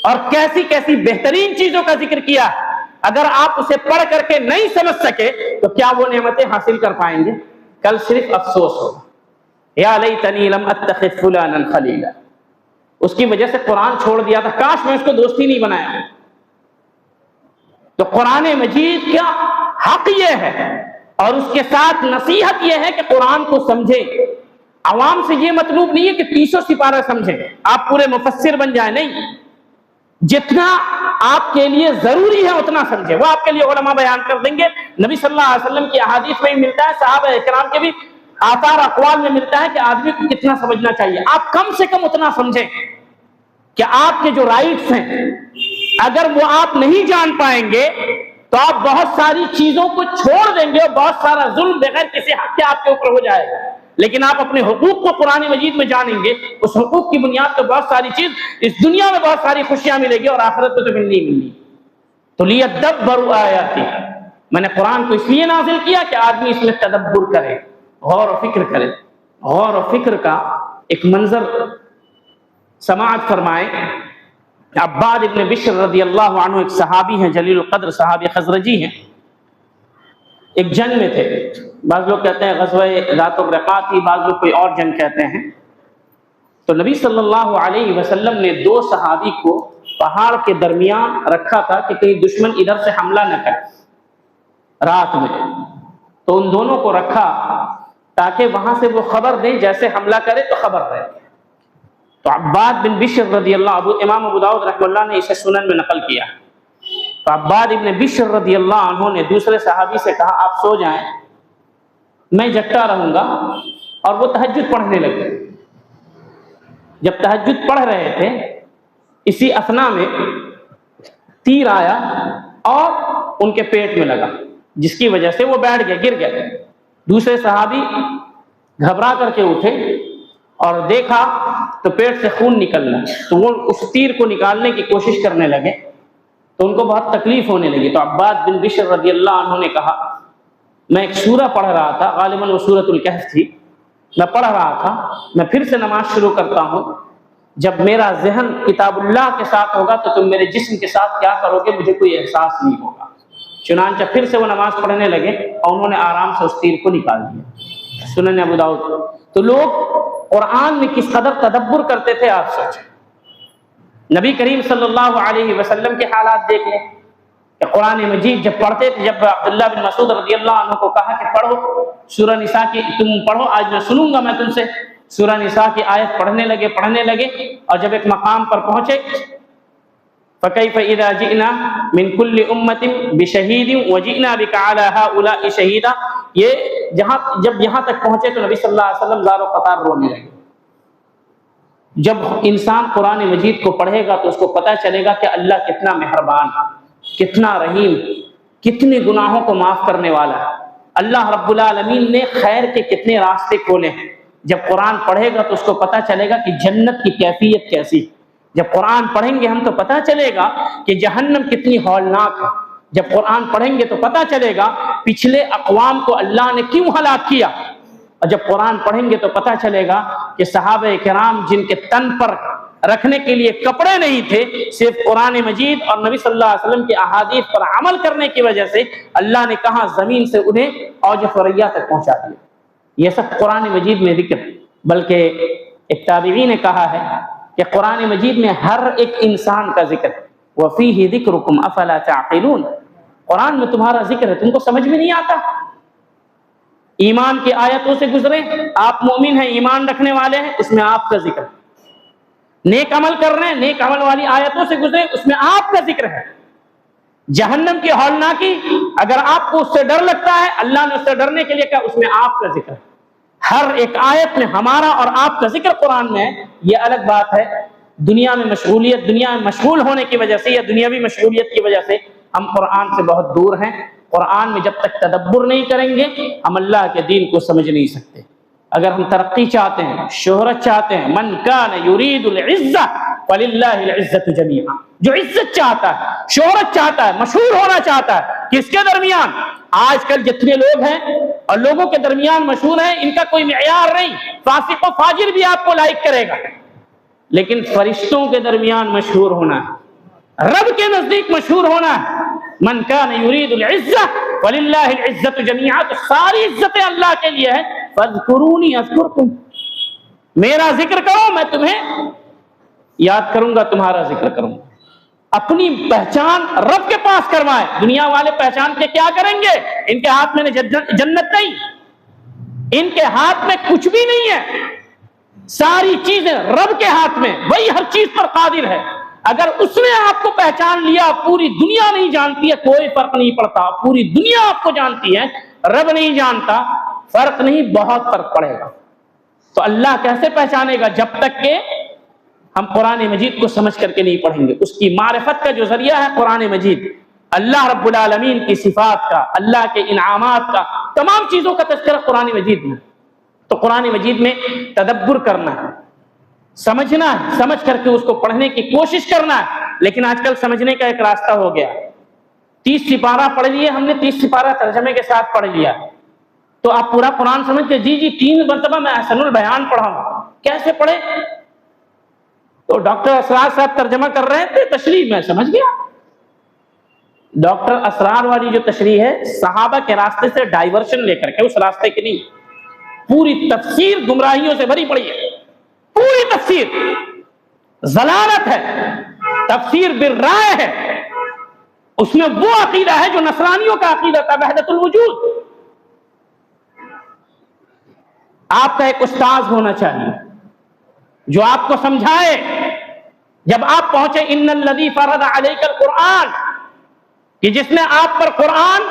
اور کیسی کیسی بہترین چیزوں کا ذکر کیا ہے. اگر آپ اسے پڑھ کر کے نہیں سمجھ سکے تو کیا وہ نعمتیں حاصل کر پائیں گے؟ کل صرف افسوس ہوگا. یا لیتنی لم اتخذ فلانا خلیلا، اس کی وجہ سے قرآن چھوڑ دیا تھا، کاش میں اس کو دوستی نہیں بنایا. تو قرآن مجید کا حق یہ ہے اور اس کے ساتھ نصیحت یہ ہے کہ قرآن کو سمجھیں. عوام سے یہ مطلوب نہیں ہے کہ 300 سپارہ سمجھیں، آپ پورے مفسر بن جائیں، نہیں. جتنا آپ کے لیے ضروری ہے اتنا سمجھیں. وہ آپ کے لیے علماء بیان کر دیں گے. نبی صلی اللہ علیہ وسلم کی احادیث میں بھی ملتا ہے، صحابہ اکرام کے بھی آثار اقوال میں ملتا ہے کہ آدمی کو کتنا سمجھنا چاہیے. آپ کم سے کم اتنا سمجھیں کہ آپ کے جو رائٹس ہیں اگر وہ آپ نہیں جان پائیں گے تو آپ بہت ساری چیزوں کو چھوڑ دیں گے اور بہت سارا ظلم بغیر کسی حق کے آپ کے اوپر ہو جائے گا. لیکن آپ اپنے حقوق کو قرآن مجید میں جانیں گے, اس حقوق کی بنیاد پہ بہت ساری چیز اس دنیا میں بہت ساری خوشیاں ملے گی اور آخرت میں تو ملنی ہی ملنی. تو لیدبروا آیاتی, میں نے قرآن کو اس لیے نازل کیا کہ آدمی اس میں تدبر کرے, غور و فکر کرے. غور و فکر کا ایک منظر سماعت فرمائیں. عباد ابن بشر رضی اللہ عنہ ایک صحابی ہیں, جلیل القدر صحابی خزرجی ہیں, ایک جنگ میں تھے. بعض لوگ کہتے ہیں غزوہ ذات الرقاع تھی, بعض لوگ کوئی اور جنگ کہتے ہیں. تو نبی صلی اللہ علیہ وسلم نے دو صحابی کو پہاڑ کے درمیان رکھا تھا کہ کہیں دشمن ادھر سے حملہ نہ کرے رات میں. تو ان دونوں کو رکھا تاکہ وہاں سے وہ خبر دیں, جیسے حملہ کرے تو خبر رہے. تو عباد بن بشر رضی اللہ, امام ابو داؤد رحمہ اللہ نے اسے سنن میں نقل کیا. تو عباد ابن بشر رضی اللہ عنہ نے دوسرے صحابی سے کہا آپ سو جائیں, میں جگتا رہوں گا. اور وہ تہجد پڑھنے لگے. جب تہجد پڑھ رہے تھے اسی اثنا میں تیر آیا اور ان کے پیٹ میں لگا, جس کی وجہ سے وہ بیٹھ گئے, گر گئے. دوسرے صحابی گھبرا کر کے اٹھے اور دیکھا تو پیٹ سے خون نکلنا. تو وہ اس تیر کو نکالنے کی کوشش کرنے لگے تو ان کو بہت تکلیف ہونے لگی. تو عباد بن بشر رضی اللہ عنہ نے کہا میں ایک سورہ پڑھ رہا تھا, غالباً وہ سورۃ الکہف تھی, میں پڑھ رہا تھا, میں پھر سے نماز شروع کرتا ہوں. جب میرا ذہن کتاب اللہ کے ساتھ ہوگا تو تم میرے جسم کے ساتھ کیا کرو گے مجھے کوئی احساس نہیں ہوگا. چنانچہ پھر سے وہ نماز پڑھنے لگے اور انہوں نے آرام سے اس تیر کو نکال دیا. سنن ابو داؤد. تو لوگ قرآن میں کس قدر تدبر کرتے تھے آپ سوچیں. نبی کریم صلی اللہ علیہ وسلم کے حالات دیکھ لیں کہ قرآن مجید جب پڑھتے تھے, جب عبداللہ بن مسعود رضی اللہ عنہ کو کہا کہ پڑھو سورہ نساء کی, تم پڑھو آج میں سنوں گا میں تم سے, سورہ نساء کی آیت پڑھنے لگے. اور جب ایک مقام پر پہنچے فَكَيْفَ إِذَا جِئْنَا مِنْ كُلِّ أُمَّةٍ بِشَهِيدٍ وَجِئْنَا بِكَ عَلَى هَؤُلَاءِ شَهِيدًا, یہ جب یہاں تک پہنچے تو نبی صلی اللہ علیہ وسلم زار و قطار رونے لگے. جب انسان قرآن مجید کو پڑھے گا تو اس کو پتہ چلے گا کہ اللہ کتنا مہربان, کتنا رحیم, کتنے گناہوں کو معاف کرنے والا ہے. اللہ رب العالمین نے خیر کے کتنے راستے کھولے ہیں. جب قرآن پڑھے گا تو اس کو پتہ چلے گا کہ جنت کی کیفیت کیسی. جب قرآن پڑھیں گے ہم تو پتہ چلے گا کہ جہنم کتنی ہولناک ہے. جب قرآن پڑھیں گے تو پتہ چلے گا پچھلے اقوام کو اللہ نے کیوں ہلاک کیا. اور جب قرآن پڑھیں گے تو پتہ چلے گا کہ صحابہ کرام جن کے تن پر رکھنے کے لیے کپڑے نہیں تھے, صرف قرآن مجید اور نبی صلی اللہ علیہ وسلم کی احادیث پر عمل کرنے کی وجہ سے اللہ نے کہاں زمین سے انہیں اوج ثریا تک پہنچا دیا. یہ سب قرآن مجید میں ذکر ہے. بلکہ ایک تابعی نے کہا ہے کہ قرآن مجید میں ہر ایک انسان کا ذکر ہے. وَفِيهِ ذِكْرُكُمْ أَفَلَا تَعْقِلُونَ, قرآن میں تمہارا ذکر ہے, تم کو سمجھ میں نہیں آتا. ایمان کی آیتوں سے گزرے, آپ مومن ہیں, ایمان رکھنے والے ہیں, اس میں آپ کا ذکر ہے. نیک عمل کر رہے ہیں, نیک عمل والی آیتوں سے گزرے, اس میں آپ کا ذکر ہے. جہنم کی ہولناکی, اگر آپ کو اس سے ڈر لگتا ہے, اللہ نے اس سے ڈرنے کے لیے کہا, اس میں آپ کا ذکر ہے. ہر ایک آیت میں ہمارا اور آپ کا ذکر قرآن میں ہے. یہ الگ بات ہے دنیا میں مشغولیت, دنیا میں مشغول ہونے کی وجہ سے یا دنیاوی مشغولیت کی وجہ سے ہم قرآن سے بہت دور ہیں. قرآن میں جب تک تدبر نہیں کریں گے ہم اللہ کے دین کو سمجھ نہیں سکتے. اگر ہم ترقی چاہتے ہیں, شہرت چاہتے ہیں, من کان یرید العزہ فللہ العزۃ جمیعا, جو عزت چاہتا ہے, شہرت چاہتا ہے, مشہور ہونا چاہتا ہے, کس کے درمیان؟ آج کل جتنے لوگ ہیں اور لوگوں کے درمیان مشہور ہیں, ان کا کوئی معیار نہیں. فاسق و فاجر بھی آپ کو لائک کرے گا, لیکن فرشتوں کے درمیان مشہور ہونا ہے, رب کے نزدیک مشہور ہونا ہے. من کان یرید العزہ وللہ العزۃ جمیعا, تو ساری عزتیں اللہ کے لیے ہے. فاذکرونی اذکرکم, میرا ذکر کرو میں تمہیں یاد کروں گا, تمہارا ذکر کروں گا. اپنی پہچان رب کے پاس کروائیں. دنیا والے پہچان کے کیا کریں گے؟ ان کے ہاتھ میں جنت نہیں, ان کے ہاتھ میں کچھ بھی نہیں ہے. ساری چیزیں رب کے ہاتھ میں, وہی ہر چیز پر قادر ہے. اگر اس نے آپ کو پہچان لیا, پوری دنیا نہیں جانتی ہے, کوئی فرق نہیں پڑتا. پوری دنیا آپ کو جانتی ہے, رب نہیں جانتا, فرق نہیں, بہت فرق پڑے گا. تو اللہ کیسے پہچانے گا؟ جب تک کہ ہم قرآن مجید کو سمجھ کر کے نہیں پڑھیں گے. اس کی معرفت کا جو ذریعہ ہے قرآن مجید، اللہ رب العالمین کی صفات کا، اللہ کے انعامات کا، تمام چیزوں کا تذکرہ قرآن مجید میں. تو قرآن مجید میں تدبر کرنا ہے، سمجھنا ہے، سمجھ کر کے اس کو پڑھنے کی کوشش کرنا ہے. لیکن آج کل سمجھنے کا ایک راستہ ہو گیا، 30 سپارہ پڑھ لیے ہم نے، 30 سپارہ ترجمے کے ساتھ پڑھ لیا، تو آپ پورا قرآن سمجھ کے جی 3 مرتبہ میں احسن البیان پڑھا ہوں. کیسے پڑھے؟ تو ڈاکٹر اسرار صاحب ترجمہ کر رہے تھے، تشریح میں سمجھ گیا. ڈاکٹر اسرار والی جو تشریح ہے صحابہ کے راستے سے ڈائیورشن لے کر کے، اس راستے کی نہیں. پوری تفسیر گمراہیوں سے بھری پڑی ہے، پوری تفسیر ضلالت ہے، تفسیر بالرائے ہے. اس میں وہ عقیدہ ہے جو نصرانیوں کا عقیدہ تھا، وحدت الوجود. آپ کا ایک استاذ ہونا چاہیے جو آپ کو سمجھائے. جب آپ پہنچے ان الذی فرض علیک القرآن، کہ جس نے آپ پر قرآن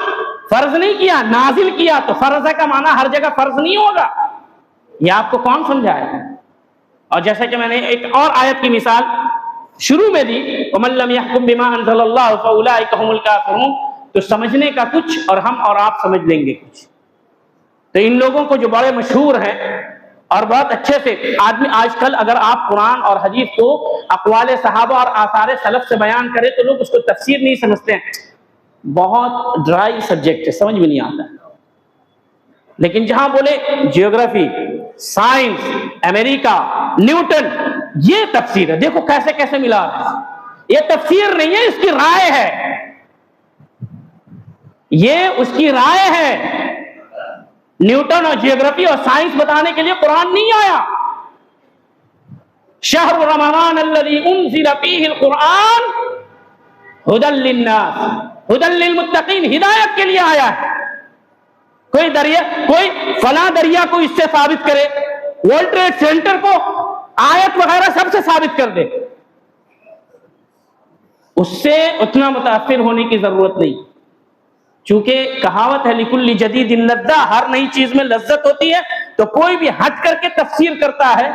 فرض نہیں کیا، نازل کیا، تو فرض کا معنی ہر جگہ فرض نہیں ہوگا. یہ آپ کو کون سمجھائے؟ اور جیسا کہ میں نے ایک اور آیت کی مثال شروع میں دی، وَمَن لَّمْ يَحْكُم بِمَا أَنزَلَ اللَّهُ فَأُولَٰئِكَ هُمُ الْكَافِرُونَ. تو سمجھنے کا کچھ اور ہم اور آپ سمجھ لیں گے کچھ. تو ان لوگوں کو جو بڑے مشہور ہیں اور بہت اچھے سے آدمی، آج کل اگر آپ قرآن اور حدیث کو اقوال صحابہ اور آثار سلف سے بیان کریں تو لوگ اس کو تفسیر نہیں سمجھتے ہیں، بہت ڈرائی سبجیکٹ ہے، سمجھ میں نہیں آتا. لیکن جہاں بولے جیوگرافی، سائنس، امریکہ، نیوٹن، یہ تفسیر ہے، دیکھو کیسے کیسے ملا. یہ تفسیر نہیں ہے، اس کی رائے ہے، یہ اس کی رائے ہے. نیوٹن اور جیوگرافی اور سائنس بتانے کے لیے قرآن نہیں آیا. شہر رمضان الذی انزل فیہ القرآن ھدی للناس ھدی للمتقین، ہدایت کے لیے آیا ہے. کوئی دریا، کوئی فلاں دریا کو اس سے ثابت کرے، ورلڈ ٹریڈ سینٹر کو آیت وغیرہ سب سے ثابت کر دے، اس سے اتنا متاثر ہونے کی ضرورت نہیں. چونکہ کہاوت ہے لِكُلِّ جَدِيدٍ لَذَّةٌ، ہر نئی چیز میں لذت ہوتی ہے. تو کوئی بھی ہٹ کر کے تفسیر کرتا ہے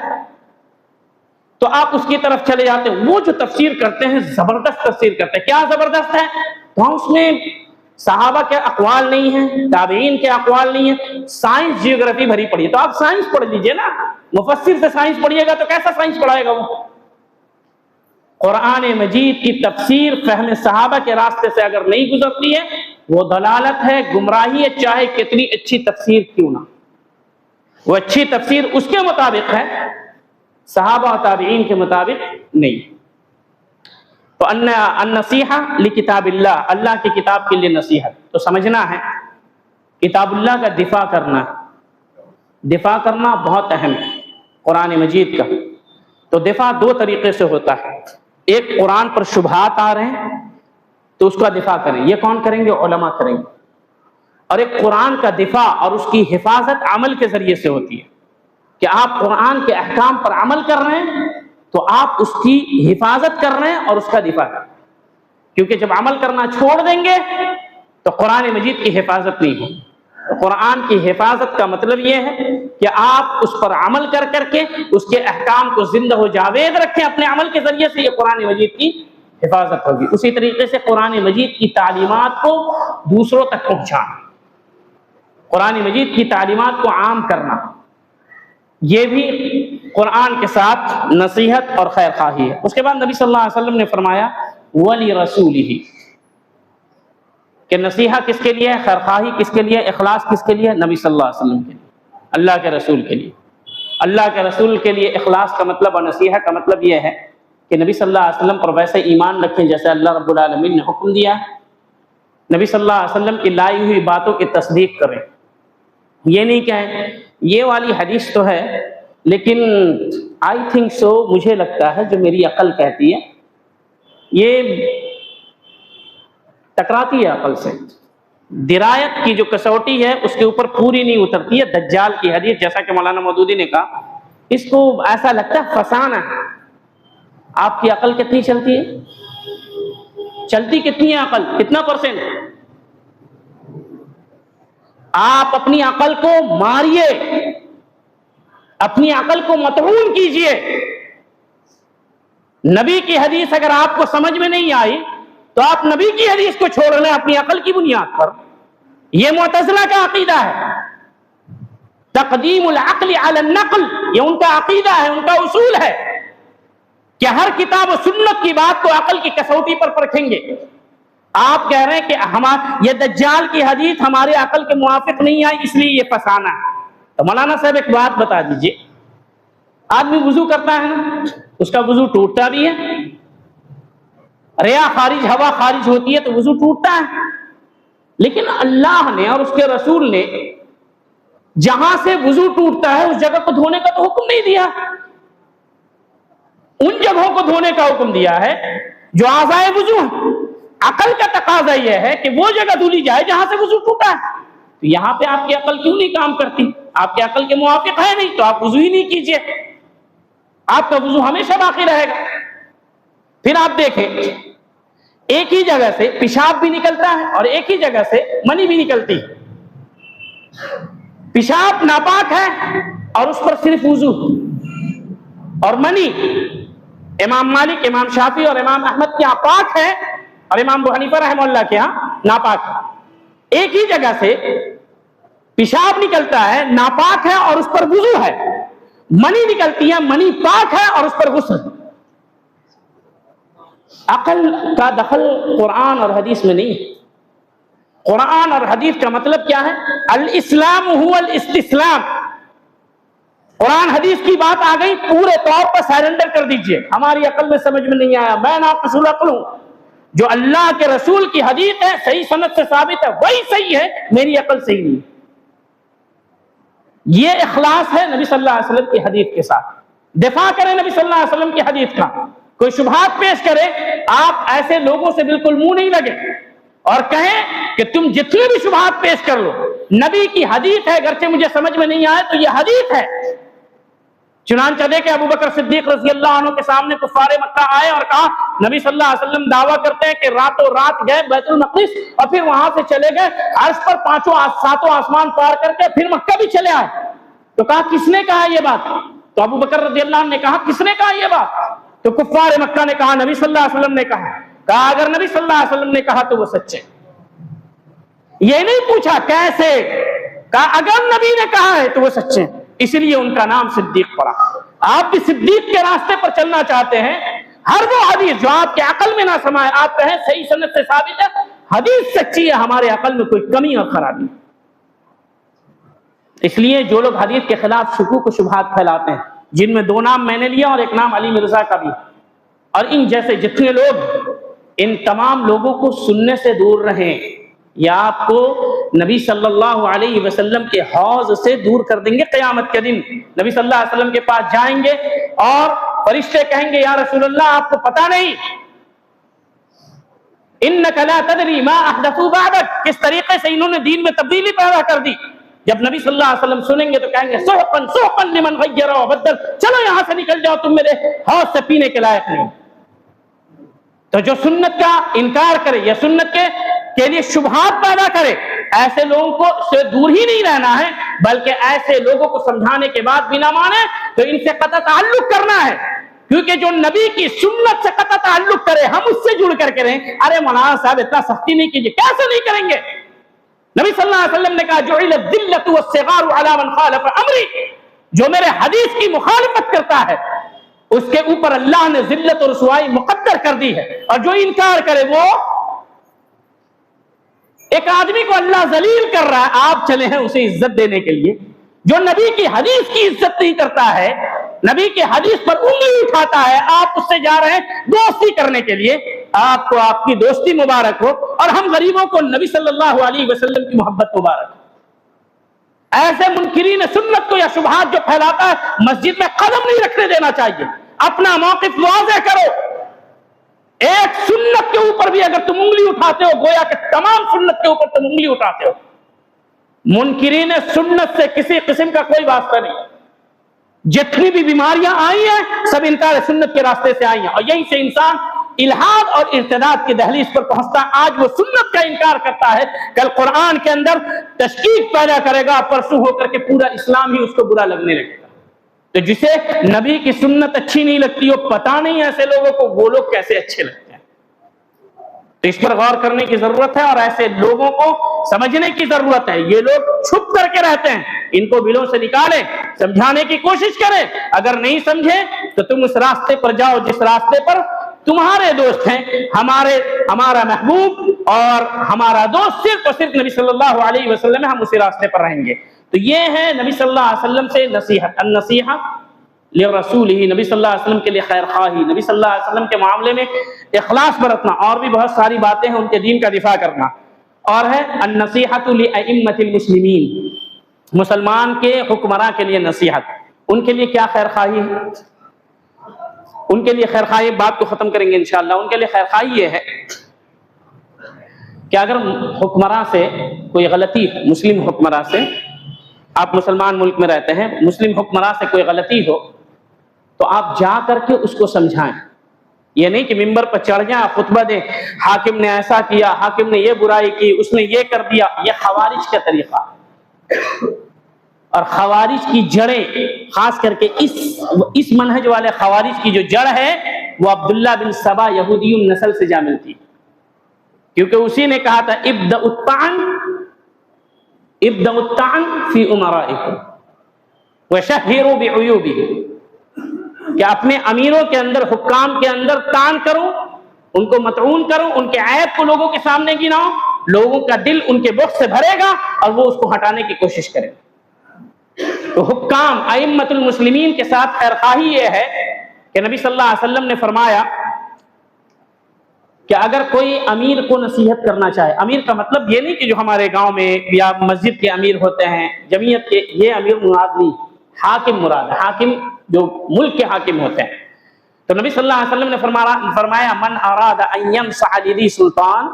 تو آپ اس کی طرف چلے جاتے ہیں. وہ جو تفسیر کرتے ہیں زبردست تفسیر کرتے ہیں. کیا زبردست ہے؟ وہاں اس میں صحابہ کے اقوال نہیں ہیں، تابعین کے اقوال نہیں ہیں، سائنس جیوگرافی بھری پڑی ہے. تو آپ سائنس پڑھ لیجئے نا، مفسر سے سائنس پڑھیے گا تو کیسا سائنس پڑھائے گا وہ؟ قرآن مجید کی تفسیر فہم صحابہ کے راستے سے اگر نہیں گزرتی ہے وہ ضلالت ہے، گمراہی ہے، چاہے کتنی اچھی تفسیر کیوں نہ. وہ اچھی تفسیر اس کے مطابق ہے، صحابہ و تابعین کے مطابق نہیں. تو النصیحہ لکتاب اللہ، اللہ کی کتاب کے لیے نصیحت. تو سمجھنا ہے کتاب اللہ کا دفاع کرنا ہے. دفاع کرنا بہت اہم ہے قرآن مجید کا. تو دفاع 2 طریقے سے ہوتا ہے. ایک قرآن پر شبہات آ رہے ہیں تو اس کا دفاع کریں. یہ کون کریں گے؟ علماء کریں گے. اور ایک قرآن کا دفاع اور اس کی حفاظت عمل کے ذریعے سے ہوتی ہے کہ آپ قرآن کے احکام پر عمل کر رہے ہیں تو آپ اس کی حفاظت کر رہے ہیں اور اس کا دفاع کر رہے ہیں. کیونکہ جب عمل کرنا چھوڑ دیں گے تو قرآن مجید کی حفاظت نہیں ہوگی. قرآن کی حفاظت کا مطلب یہ ہے کہ آپ اس پر عمل کر کر کے اس کے احکام کو زندہ و جاوید رکھیں اپنے عمل کے ذریعے سے. یہ قرآن مجید کی حفاظت ہوگی. اسی طریقے سے قرآن مجید کی تعلیمات کو دوسروں تک پہنچانا، قرآن مجید کی تعلیمات کو عام کرنا، یہ بھی قرآن کے ساتھ نصیحت اور خیر خواہی ہے. اس کے بعد نبی صلی اللہ علیہ وسلم نے فرمایا وَلِرَسُولِهِ، کہ نصیحت کس کے لیے، خیر خواہی کس کے لیے، اخلاص کس کے لیے؟ نبی صلی اللہ علیہ وسلم کے لیے، اللہ کے رسول کے لیے. اللہ کے رسول کے لیے اخلاص کا مطلب اور نصیحت کا مطلب یہ ہے کہ نبی صلی اللہ علیہ وسلم پر ویسے ایمان رکھیں جیسے اللہ رب العالمین نے حکم دیا ہے. نبی صلی اللہ علیہ وسلم کی لائی ہوئی باتوں کی تصدیق کریں. یہ نہیں کہیں یہ والی حدیث تو ہے لیکن آئی تھنک سو، مجھے لگتا ہے، جو میری عقل کہتی ہے، یہ ٹکراتی ہے عقل سے. درایت کی جو کسوٹی ہے اس کے اوپر پوری نہیں اترتی ہے. دجال کی حدیث، جیسا کہ مولانا مودودی نے کہا، اس کو ایسا لگتا ہے فسانہ ہے. آپ کی عقل کتنی چلتی ہے؟ چلتی کتنی ہے عقل؟ کتنا پرسنٹ؟ آپ اپنی عقل کو ماریے، اپنی عقل کو مطعون کیجئے. نبی کی حدیث اگر آپ کو سمجھ میں نہیں آئی تو آپ نبی کی حدیث کو چھوڑ لیں اپنی عقل کی بنیاد پر. یہ معتزلہ کا عقیدہ ہے، تقدیم العقل علی النقل، یہ ان کا عقیدہ ہے، ان کا اصول ہے کہ ہر کتاب و سنت کی بات کو عقل کی کسوٹی پر پرکھیں گے. آپ کہہ رہے ہیں کہ یہ دجال کی حدیث ہمارے عقل کے موافق نہیں آئی اس لیے یہ فسانہ ہے. تو مولانا صاحب ایک بات بتا دیجئے، آدمی وضو کرتا ہے نا، اس کا وضو ٹوٹتا بھی ہے، ریا خارج، ہوا خارج ہوتی ہے تو وضو ٹوٹتا ہے، لیکن اللہ نے اور اس کے رسول نے جہاں سے وضو ٹوٹتا ہے اس جگہ کو دھونے کا تو حکم نہیں دیا، ان جگہوں کو دھونے کا حکم دیا ہے جو اعضائے وضو ہیں. عقل کا تقاضا یہ ہے کہ وہ جگہ دھلی جائے جہاں سے وضو ٹوٹا ہے. تو یہاں پہ آپ کی عقل کیوں نہیں کام کرتی؟ آپ کی عقل کے موافق ہے نہیں تو آپ وضو ہی نہیں کیجئے، آپ کا وضو ہمیشہ باقی رہے گا. پھر آپ دیکھیں ایک ہی جگہ سے پیشاب بھی نکلتا ہے اور ایک ہی جگہ سے منی بھی نکلتی. پیشاب ناپاک ہے اور اس پر صرف وضو، اور منی امام مالک، امام شافعی اور امام احمد کے یہاں پاک ہے اور امام ابو حنیفہ رحمہ اللہ کے یہاں ناپاک ہے. ایک ہی جگہ سے پیشاب نکلتا ہے، ناپاک ہے اور اس پر وضو ہے، منی نکلتی ہے، منی پاک ہے اور اس پر غسل. عقل کا دخل قرآن اور حدیث میں نہیں ہے. قرآن اور حدیث کا مطلب کیا ہے؟ الاسلام هو الاستسلام. قرآن حدیث کی بات آ گئی، پورے طور پر سیرنڈر کر دیجئے. ہماری عقل میں سمجھ میں نہیں آیا، میں ناقص العقل ہوں. جو اللہ کے رسول کی حدیث ہے، صحیح سند سے ثابت ہے، وہی صحیح ہے، میری عقل صحیح نہیں. یہ اخلاص ہے نبی صلی اللہ علیہ وسلم کی حدیث کے ساتھ. دفاع کریں نبی صلی اللہ علیہ وسلم کی حدیث کا، کوئی شبہات پیش کرے، آپ ایسے لوگوں سے بالکل منہ نہیں لگے اور کہیں کہ تم جتنے بھی شبہات پیش کر لو، نبی کی حدیث ہے، اگرچہ مجھے سمجھ میں نہیں آئے تو یہ حدیث ہے. چنانچہ دیکھیں ابو بکر صدیق رضی اللہ عنہ کے سامنے کفار مکہ آئے اور کہا نبی صلی اللہ علیہ وسلم دعویٰ کرتے ہیں کہ راتوں رات گئے بیت المقدس اور پھر وہاں سے چلے گئے عرش پر ساتوں آسمان پار کر کے پھر مکہ بھی چلے آئے. تو کہا کس نے کہا یہ بات؟ تو ابو بکر رضی اللہ عنہ نے کہا کس نے کہا یہ بات؟ تو کفار مکہ نے کہا نبی صلی اللہ علیہ وسلم نے کہا. کہا اگر نبی صلی اللہ علیہ وسلم نے کہا تو وہ سچے. یہ نہیں پوچھا کیسے، کہا اگر نبی نے کہا ہے تو وہ سچے، اس لیے ان کا نام صدیق پڑا. آپ بھی صدیق کے راستے پر چلنا چاہتے ہیں، ہر وہ حدیث جو آپ کے عقل میں نہ سمائے آپ کہیں صحیح سند سے ثابت ہے، حدیث سچی ہے، ہمارے عقل میں کوئی کمی اور خرابی. اس لیے جو لوگ حدیث کے خلاف شکوک و شبہات پھیلاتے ہیں، جن میں دو نام میں نے لیا اور ایک نام علی مرزا کا بھی، اور ان جیسے جتنے لوگ، ان تمام لوگوں کو سننے سے دور رہیں، یا آپ کو نبی صلی اللہ علیہ وسلم کے حوض سے دور کر دیں گے. قیامت کے دن نبی صلی اللہ علیہ وسلم کے پاس جائیں گے اور فرشتے کہیں گے یا رسول اللہ آپ کو پتہ نہیں، انک لا تدری ما احدثوا بعدک، کس طریقے سے انہوں نے دین میں تبدیلی پیدا کر دی. جب نبی صلی اللہ علیہ وسلم سنیں گے تو کہیں گے سحقا سحقا لمن غیر وبدل، چلو یہاں سے نکل جاؤ، تم میرے حوض سے پینے کے لائق نہیں. تو جو سنت کا انکار کرے یا سنت کے لیے شبہات پیدا کرے، ایسے لوگوں کو سے دور ہی نہیں رہنا ہے، بلکہ ایسے لوگوں کو سمجھانے کے بعد بھی نہ مانے تو ان سے قطع تعلق کرنا ہے. کیونکہ جو نبی کی سنت سے قطع تعلق کرے، ہم اس سے جڑ کر کریں، ارے مولانا صاحب اتنا سختی نہیں کیجیے، کیسے نہیں کریں گے؟ نبی صلی اللہ علیہ وسلم نے کہا جعل الذلۃ والصغار علی من خالف امری، جو میرے حدیث کی مخالفت کرتا ہے اس کے اوپر اللہ نے ذلت اور رسوائی مقدر کر دی ہے، اور جو انکار کرے وہ، ایک آدمی کو اللہ ذلیل کر رہا ہے، آپ چلے ہیں اسے عزت دینے کے لیے. جو نبی کی حدیث کی عزت نہیں کرتا ہے، نبی کی حدیث پر انگلی اٹھاتا ہے، آپ اس سے جا رہے ہیں دوستی کرنے کے لیے. آپ کو آپ کی دوستی مبارک ہو، اور ہم غریبوں کو نبی صلی اللہ علیہ وسلم کی محبت مبارک ہو. ایسے منکرین سنت کو یا شبہات جو پھیلاتا ہے، مسجد میں قدم نہیں رکھنے دینا چاہیے. اپنا موقف واضح کرو. ایک سنت کے اوپر بھی اگر تم انگلی اٹھاتے ہو، گویا کہ تمام سنت کے اوپر تم انگلی اٹھاتے ہو. منکرین سنت سے کسی قسم کا کوئی واسطہ نہیں. جتنی بھی بیماریاں آئی ہیں سب انکار سنت کے راستے سے آئی ہیں، اور یہیں سے انسان الحاد اور ارتداد کی دہلیز پر پہنچتا ہے. آج وہ سنت کا انکار کرتا ہے، کل قرآن کے اندر تشکیک پیدا کرے گا، پرسوں ہو کر کے پورا اسلام ہی اس کو برا لگنے لگے گا. تو جسے نبی کی سنت اچھی نہیں لگتی، وہ پتہ نہیں ایسے لوگوں کو وہ لوگ کیسے اچھے لگتے ہیں۔ تو اس پر غور کرنے کی ضرورت ہے اور ایسے لوگوں کو سمجھنے کی ضرورت ہے۔ یہ لوگ چھپ کر کے رہتے ہیں، ان کو دلوں سے نکالیں، سمجھانے کی کوشش کریں۔ اگر نہیں سمجھے تو تم اس راستے پر جاؤ جس راستے پر تمہارے دوست ہیں۔ ہمارا محبوب اور ہمارا دوست صرف اور صرف نبی صلی اللہ علیہ وسلم ہے، ہم اسی راستے پر رہیں گے۔ تو یہ ہے نبی صلی اللہ علیہ وسلم سے نصیحت، النصیحہ لرسولہ، نبی صلی اللہ علیہ وسلم کے لیے خیر خواہی، نبی صلی اللہ علیہ وسلم کے معاملے میں اخلاص برتنا، اور بھی بہت ساری باتیں ہیں ان کے دین کا دفاع کرنا۔ اور ہے النصیحۃ لأئمۃ المسلمین، مسلمان کے حکمراں کے لیے نصیحت، ان کے لیے کیا خیر خواہی ہے؟ ان کے لیے خیر خواہی، بات کو ختم کریں گے انشاءاللہ۔ ان کے لیے خیر خواہی یہ ہے کہ اگر حکمراں سے کوئی غلطی، مسلم حکمراں سے، آپ مسلمان ملک میں رہتے ہیں، مسلم حکمراں سے کوئی غلطی ہو تو آپ جا کر کے اس کو سمجھائیں۔ یہ نہیں کہ ممبر پر چڑھ جائیں، خطبہ دیں، حاکم نے ایسا کیا، حاکم نے یہ برائی کی، اس نے یہ کر دیا۔ یہ خوارج کا طریقہ، اور خوارج کی جڑیں، خاص کر کے اس منہج والے خوارج کی جو جڑ ہے وہ عبداللہ بن سبا یہودی النسل سے جا ملتی، کیونکہ اسی نے کہا تھا ابدأوا الطعن فی امرائکم وشہروا بعیوبہم، کہ اپنے امیروں کے اندر، حکام کے اندر طعن کرو، ان کو مطعون کرو، ان کے عیب کو لوگوں کے سامنے گناؤ، لوگوں کا دل ان کے بغض سے بھرے گا اور وہ اس کو ہٹانے کی کوشش کریں۔ تو حکام، ائمۃ المسلمین کے ساتھ خیر خواہی یہ ہے کہ نبی صلی اللہ علیہ وسلم نے فرمایا کہ اگر کوئی امیر کو نصیحت کرنا چاہے، امیر کا مطلب یہ نہیں کہ جو ہمارے گاؤں میں یا مسجد کے امیر ہوتے ہیں، جمعیت کے، یہ امیر مراد نہیں، حاکم مراد ہے، حاکم جو ملک کے حاکم ہوتے ہیں۔ تو نبی صلی اللہ علیہ وسلم نے فرمایا من اراد ان ينصح لذي سلطان،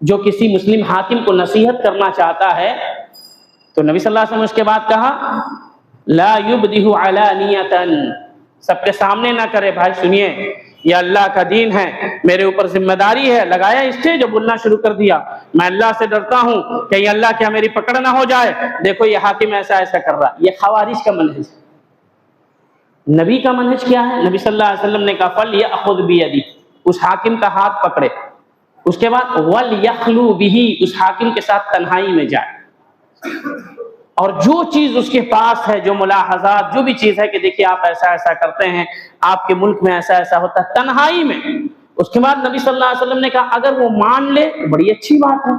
جو کسی مسلم حاکم کو نصیحت کرنا چاہتا ہے تو نبی صلی اللہ علیہ وسلم نے اس کے بعد کہا لا يبدہ علانیۃ، سب کے سامنے نہ کرے، بھائی سنیے یہ اللہ کا دین ہے، میرے اوپر ذمہ داری ہے، لگایا اسٹیج جو بولنا شروع کر دیا، میں اللہ سے ڈرتا ہوں کہ یہ اللہ کیا میری پکڑ نہ ہو جائے، دیکھو یہ حاکم ایسا ایسا کر رہا۔ یہ خوارج کا منہج ہے۔ نبی کا منہج کیا ہے؟ نبی صلی اللہ علیہ وسلم نے کہا فلیأخذ بیدی، اس حاکم کا ہاتھ پکڑے، اس کے بعد ولیخلو بہ، اس حاکم کے ساتھ تنہائی میں جائے، اور جو چیز اس کے پاس ہے، جو ملاحظات، جو بھی چیز ہے کہ دیکھیے آپ ایسا ایسا کرتے ہیں، آپ کے ملک میں ایسا ایسا ہوتا ہے، تنہائی میں۔ اس کے بعد نبی صلی اللہ علیہ وسلم نے کہا اگر وہ مان لے تو بڑی اچھی بات ہے،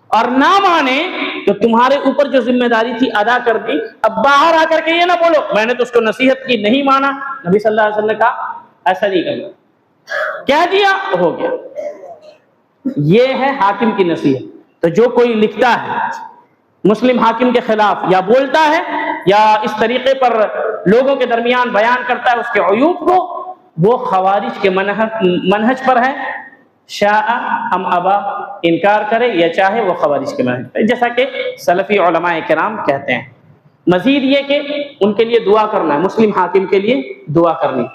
اور نہ مانے تو تمہارے اوپر جو ذمہ داری تھی ادا کر دی۔ اب باہر آ کر کے یہ نہ بولو میں نے تو اس کو نصیحت کی، نہیں مانا۔ نبی صلی اللہ علیہ وسلم نے کہا ایسا نہیں کرنا، کہہ دیا ہو گیا۔ یہ ہے حاکم کی نصیحت۔ تو جو کوئی لکھتا ہے مسلم حاکم کے خلاف، یا بولتا ہے، یا اس طریقے پر لوگوں کے درمیان بیان کرتا ہے اس کے عیوب کو، وہ خوارج کے منہج پر ہے، شاء ام ابا، انکار کرے یا چاہے، وہ خوارج کے منہج پر، جیسا کہ سلفی علماء کرام کہتے ہیں۔ مزید یہ کہ ان کے لیے دعا کرنا ہے، مسلم حاکم کے لیے دعا کرنی،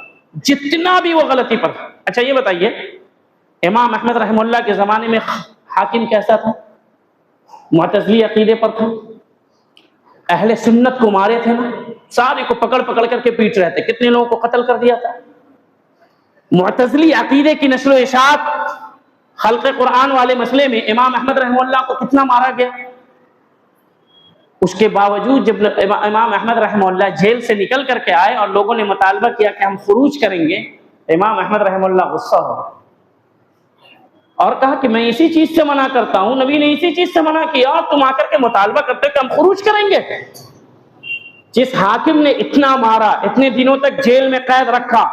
جتنا بھی وہ غلطی پر۔ اچھا یہ بتائیے امام احمد رحمہ اللہ کے زمانے میں حاکم کیسا تھا؟ معتزلی عقیدے پر تھا، اہل سنت کو مارے تھے نا، سارے کو پکڑ پکڑ کر کے پیٹ رہے تھے، کتنے لوگوں کو قتل کر دیا تھا۔ معتزلی عقیدے کی نشر و اشاعت، خلق قرآن والے مسئلے میں امام احمد رحمہ اللہ کو کتنا مارا گیا۔ اس کے باوجود جب امام احمد رحمہ اللہ جیل سے نکل کر کے آئے اور لوگوں نے مطالبہ کیا کہ ہم خروج کریں گے، امام احمد رحمہ اللہ غصہ ہو اور کہا کہ میں اسی چیز سے منع کرتا ہوں، نبی نے اسی چیز سے منع کیا اور تم آ کر کے مطالبہ کرتے کہ ہم خروج کریں گے۔ جس حاکم نے اتنا مارا، اتنے دنوں تک جیل میں قید رکھا،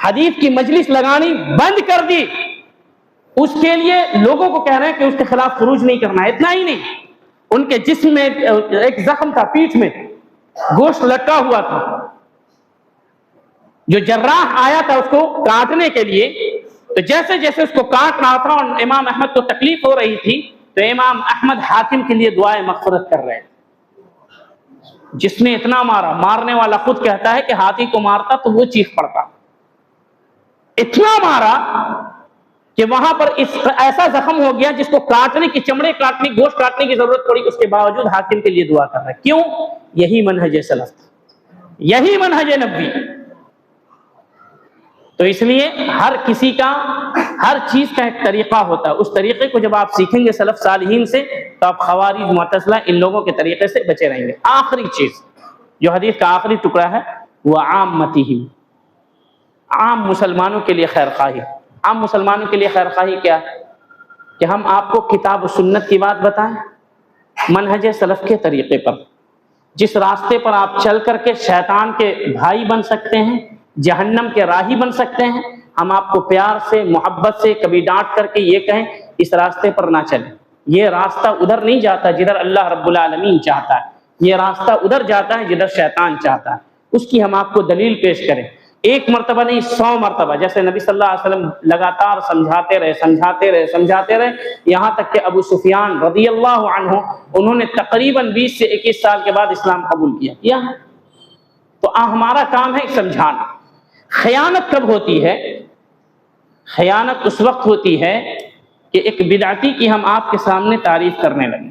حدیث کی مجلس لگانی بند کر دی، اس کے لیے لوگوں کو کہہ رہے ہیں کہ اس کے خلاف خروج نہیں کرنا ہے۔ اتنا ہی نہیں، ان کے جسم میں ایک زخم تھا، پیٹھ میں گوشت لٹکا ہوا تھا، جو جراح آیا تھا اس کو کاٹنے کے لیے، تو جیسے جیسے اس کو کاٹ رہا تھا اور امام احمد کو تکلیف ہو رہی تھی تو امام احمد حاکم کے لیے دعائے مغفرت کر رہے تھے۔ جس نے اتنا مارا، مارنے والا خود کہتا ہے کہ ہاتھی کو مارتا تو وہ چیخ پڑتا، اتنا مارا کہ وہاں پر ایسا زخم ہو گیا جس کو کاٹنے کی، چمڑے کاٹنے، گوشت کاٹنے کی ضرورت پڑی، اس کے باوجود حاکم کے لیے دعا کر رہا ہے۔ کیوں؟ یہی منہج سلف تھا۔ یہی منہج نبوی۔ تو اس لیے ہر کسی کا ہر چیز کا ایک طریقہ ہوتا ہے، اس طریقے کو جب آپ سیکھیں گے سلف صالحین سے تو آپ خوارج معتزلہ ان لوگوں کے طریقے سے بچے رہیں گے۔ آخری چیز جو حدیث کا آخری ٹکڑا ہے وہ عامتہم، عام مسلمانوں کے لیے خیر خواہی۔ عام مسلمانوں کے لیے خیر خواہی کیا ہے؟ کہ ہم آپ کو کتاب و سنت کی بات بتائیں، منہج سلف کے طریقے پر، جس راستے پر آپ چل کر کے شیطان کے بھائی بن سکتے ہیں، جہنم کے راہی بن سکتے ہیں، ہم آپ کو پیار سے محبت سے کبھی ڈانٹ کر کے یہ کہیں اس راستے پر نہ چلیں، یہ راستہ ادھر نہیں جاتا جدھر اللہ رب العالمین چاہتا ہے، یہ راستہ ادھر جاتا ہے جدھر شیطان چاہتا ہے۔ اس کی ہم آپ کو دلیل پیش کریں، ایک مرتبہ نہیں 100 مرتبہ، جیسے نبی صلی اللہ علیہ وسلم لگاتار سمجھاتے رہے یہاں تک کہ ابو سفیان رضی اللہ عنہ انہوں نے تقریباً 20 سے 21 سال کے بعد اسلام قبول کیا ہے۔ تو ہمارا کام ہے سمجھانا۔ خیانت کب ہوتی ہے؟ خیانت اس وقت ہوتی ہے کہ ایک بدعتی کی ہم آپ کے سامنے تعریف کرنے لگیں،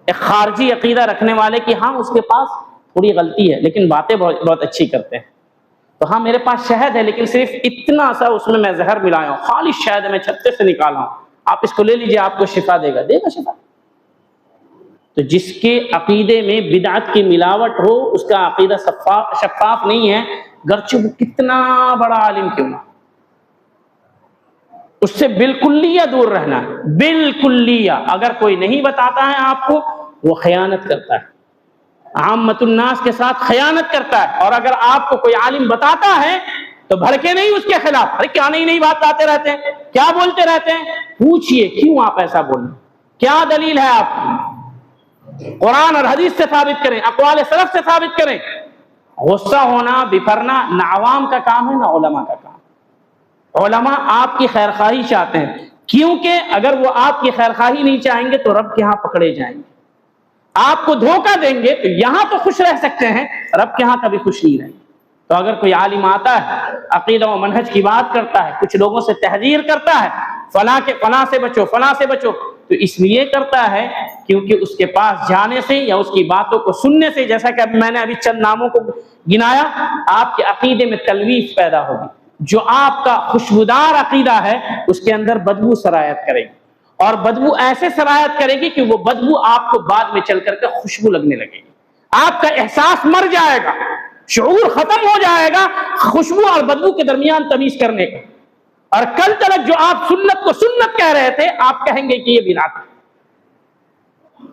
ایک خارجی عقیدہ رکھنے والے کی ہاں اس کے پاس تھوڑی غلطی ہے لیکن باتیں بہت اچھی کرتے ہیں، تو ہاں میرے پاس شہد ہے لیکن صرف اتنا سا اس میں زہر ملایا ہوں، خالص شہد میں چھتے سے نکالا ہوں، آپ اس کو لے لیجئے آپ کو شفا دے گا شفا۔ تو جس کے عقیدے میں بدعت کی ملاوٹ ہو اس کا عقیدہ شفاف نہیں ہے، گرچہ وہ کتنا بڑا عالم کیوں نہ، اس سے بالکلیہ دور رہنا ہے، بالکلیہ۔ اگر کوئی نہیں بتاتا ہے آپ کو وہ خیانت کرتا ہے، عامت الناس کے ساتھ خیانت کرتا ہے، اور اگر آپ کو کوئی عالم بتاتا ہے تو بھڑکے نہیں اس کے خلاف، ارے کیا نئی بات بتاتے رہتے ہیں، کیا بولتے رہتے ہیں، پوچھئے کیوں آپ ایسا بول رہے ہیں، کیا دلیل ہے آپ کی، قرآن اور حدیث سے ثابت کریں، اقوال سلف سے ثابت کریں۔ غصہ ہونا بفرنا نہ عوام کا کام ہے نہ علماء کا کام۔ علماء آپ کی خیر خواہی چاہتے ہیں، کیونکہ اگر وہ آپ کی خیر خواہی نہیں چاہیں گے تو رب کے ہاں پکڑے جائیں گے، آپ کو دھوکہ دیں گے تو یہاں تو خوش رہ سکتے ہیں، رب کے ہاں کبھی خوش نہیں رہیں گے۔ تو اگر کوئی عالم آتا ہے عقیدہ و منہج کی بات کرتا ہے، کچھ لوگوں سے تحذیر کرتا ہے فلاں سے بچو، فلاں سے بچو، تو اس لیے کرتا ہے کیونکہ اس کے پاس جانے سے یا اس کی باتوں کو سننے سے، جیسا کہ میں نے ابھی چند ناموں کو گنایا، آپ کے عقیدے میں تلویث پیدا ہوگی، جو آپ کا خوشبودار عقیدہ ہے اس کے اندر بدبو سرایت کرے گی، اور بدبو ایسے سرایت کرے گی کہ وہ بدبو آپ کو بعد میں چل کر کے خوشبو لگنے لگے گی، آپ کا احساس مر جائے گا، شعور ختم ہو جائے گا خوشبو اور بدبو کے درمیان تمیز کرنے کا، اور کل تلک جو آپ سنت کو سنت کہہ رہے تھے آپ کہیں گے کہ یہ بدعت ہے۔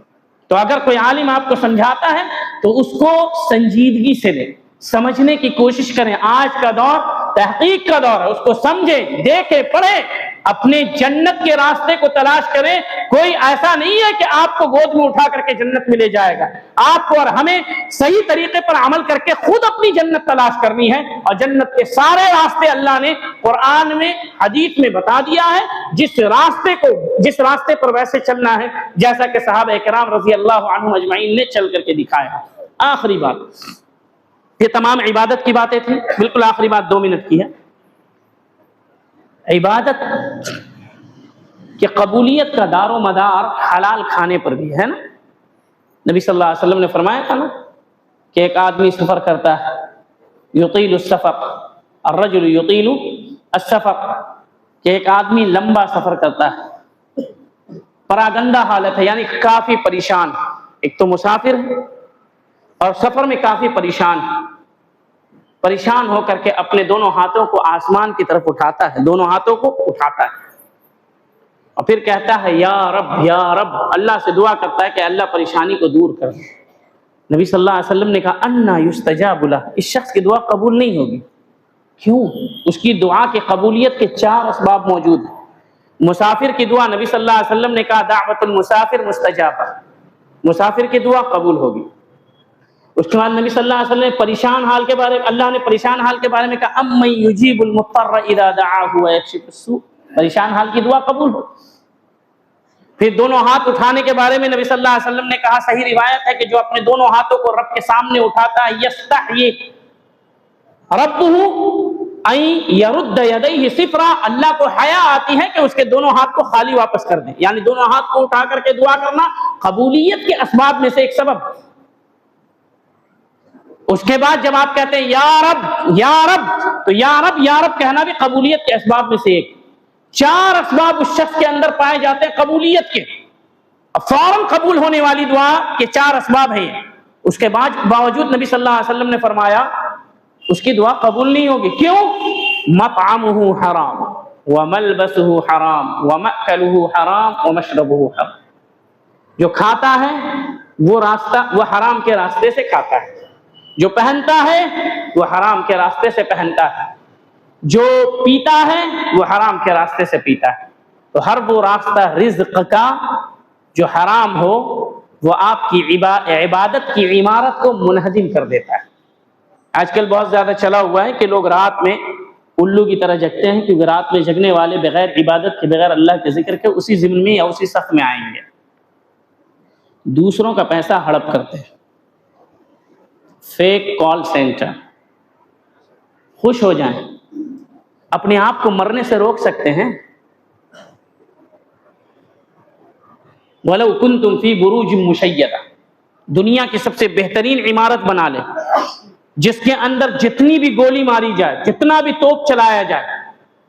تو اگر کوئی عالم آپ کو سمجھاتا ہے تو اس کو سنجیدگی سے لیں، سمجھنے کی کوشش کریں، آج کا دور تحقیق کا دور ہے، اس کو سمجھیں، دیکھیں، پڑھیں، اپنے جنت کے راستے کو تلاش کریں۔ کوئی ایسا نہیں ہے کہ آپ کو گود میں اٹھا کر کے جنت میں لے جائے گا، آپ کو اور ہمیں صحیح طریقے پر عمل کر کے خود اپنی جنت تلاش کرنی ہے، اور جنت کے سارے راستے اللہ نے قرآن میں حدیث میں بتا دیا ہے، جس راستے پر ویسے چلنا ہے جیسا کہ صحابہ کرام رضی اللہ عنہم اجمعین نے چل کر کے دکھایا۔ آخری بات، یہ تمام عبادت کی باتیں تھیں، بالکل آخری بات 2 منٹ کی ہے۔ عبادت کہ قبولیت کا دار و مدار حلال کھانے پر بھی ہے نا۔ نبی صلی اللہ علیہ وسلم نے فرمایا تھا نا کہ ایک آدمی سفر کرتا ہے، یطیل السفر، الرجل یطیل السفر، کہ ایک آدمی لمبا سفر کرتا ہے، پراگندہ حالت ہے، یعنی کافی پریشان، ایک تو مسافر ہے اور سفر میں کافی پریشان ہو کر کے اپنے دونوں ہاتھوں کو آسمان کی طرف اٹھاتا ہے، دونوں ہاتھوں کو اٹھاتا ہے اور پھر کہتا ہے یا رب یا رب، اللہ سے دعا کرتا ہے کہ اللہ پریشانی کو دور کر۔ نبی صلی اللہ علیہ وسلم نے کہا انا یستجاب لہ، اس شخص کی دعا قبول نہیں ہوگی۔ کیوں؟ اس کی دعا کی قبولیت کے 4 اسباب موجود ہیں۔ مسافر کی دعا، نبی صلی اللہ علیہ وسلم نے کہا دعوت المسافر مستجابہ، مسافر کی دعا قبول ہوگی۔ اس کے بعد نبی صلی اللہ علیہ وسلم نے پریشان حال کے بارے میں، اللہ نے پریشان حال کے بارے میں کہا امن یجیب المضطر اذا دعاہ ویکشف السوء، پریشان حال کی دعا قبول ہو۔ پھر دونوں ہاتھ اٹھانے کے بارے میں نبی صلی اللہ علیہ وسلم نے کہا، صحیح روایت ہے کہ جو اپنے دونوں ہاتھوں کو رب کے سامنے اٹھاتا ہے، یستحیی ربہ ان یرد یدیہ صفرا، اللہ کو حیا آتی ہے کہ اس کے دونوں ہاتھ کو خالی واپس کر دیں، یعنی دونوں ہاتھ کو اٹھا کر کے دعا کرنا قبولیت کے اسباب میں سے ایک سبب۔ اس کے بعد جب آپ کہتے ہیں یا رب یا رب، تو یا رب کہنا بھی قبولیت کے اسباب میں سے ایک۔ 4 اسباب اس شخص کے اندر پائے جاتے ہیں قبولیت کے، فوراً قبول ہونے والی دعا کے 4 اسباب ہیں۔ اس کے باوجود نبی صلی اللہ علیہ وسلم نے فرمایا اس کی دعا قبول نہیں ہوگی۔ کیوں؟ مطعمہ حرام وملبسہ حرام ومأکلہ حرام ومشربہ حرام، جو کھاتا ہے وہ حرام کے راستے سے کھاتا ہے، جو پہنتا ہے وہ حرام کے راستے سے پہنتا ہے، جو پیتا ہے وہ حرام کے راستے سے پیتا ہے۔ تو ہر وہ راستہ رزق کا جو حرام ہو وہ آپ کی عبادت کی عمارت کو منہدم کر دیتا ہے۔ آج کل بہت زیادہ چلا ہوا ہے کہ لوگ رات میں الو کی طرح جگتے ہیں، کیونکہ رات میں جگنے والے بغیر عبادت کے، بغیر اللہ کے ذکر کے اسی ضمن میں یا اسی صف میں آئیں گے۔ دوسروں کا پیسہ ہڑپ کرتے ہیں، فیک کال سینٹر۔ خوش ہو جائیں، اپنے آپ کو مرنے سے روک سکتے ہیں۔ وَلَوْ كُنْتُمْ فِي بُرُوجٍ مُشَيَّدَةٍ، دنیا کی سب سے بہترین عمارت بنا لیں، جس کے اندر جتنی بھی گولی ماری جائے، جتنا بھی توپ چلایا جائے،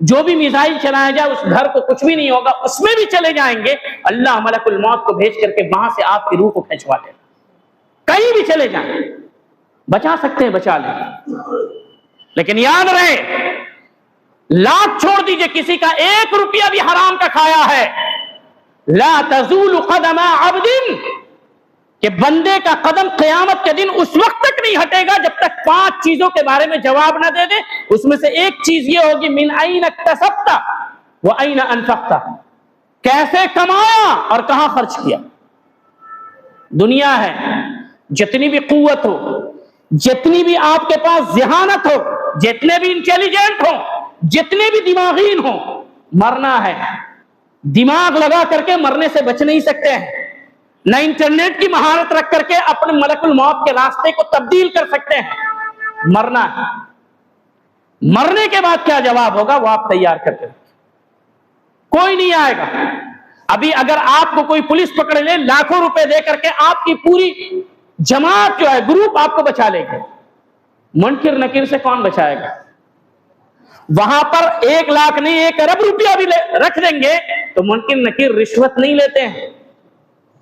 جو بھی میزائل چلایا جائے، اس گھر کو کچھ بھی نہیں ہوگا، اس میں بھی چلے جائیں گے، اللہ ملک الموت کو بھیج کر کے وہاں سے آپ کی روح کو کھینچوا لے، کہیں بھی چلے جائیں، بچا سکتے ہیں بچا لیں۔ لیکن یاد رہے، لاکھ چھوڑ دیجئے، کسی کا 1 روپیہ بھی حرام کا کھایا ہے، لا تزول قدم عبد، کہ بندے کا قدم قیامت کے دن اس وقت تک نہیں ہٹے گا جب تک 5 چیزوں کے بارے میں جواب نہ دے دے۔ اس میں سے ایک چیز یہ ہوگی من این اکتسبت وین انفقت، کیسے کمایا اور کہاں خرچ کیا۔ دنیا ہے، جتنی بھی قوت ہو، جتنی بھی آپ کے پاس ذہانت ہو، جتنے بھی انٹیلیجنٹ ہوں، جتنے بھی دماغین ہوں، مرنا ہے۔ دماغ لگا کر کے مرنے سے بچ نہیں سکتے ہیں، نہ انٹرنیٹ کی مہارت رکھ کر کے اپنے ملک الموت کے راستے کو تبدیل کر سکتے ہیں۔ مرنا ہے، مرنے کے بعد کیا جواب ہوگا وہ آپ تیار کرتے ہیں، کوئی نہیں آئے گا۔ ابھی اگر آپ کو کوئی پولیس پکڑ لے، لاکھوں روپے دے کر کے آپ کی پوری جماعت جو ہے، گروپ آپ کو بچا لے گا، منکر نکیر سے کون بچائے گا؟ وہاں پر 1 لاکھ نہیں 1 ارب روپیہ بھی رکھ دیں گے تو منکر نکیر رشوت نہیں لیتے ہیں،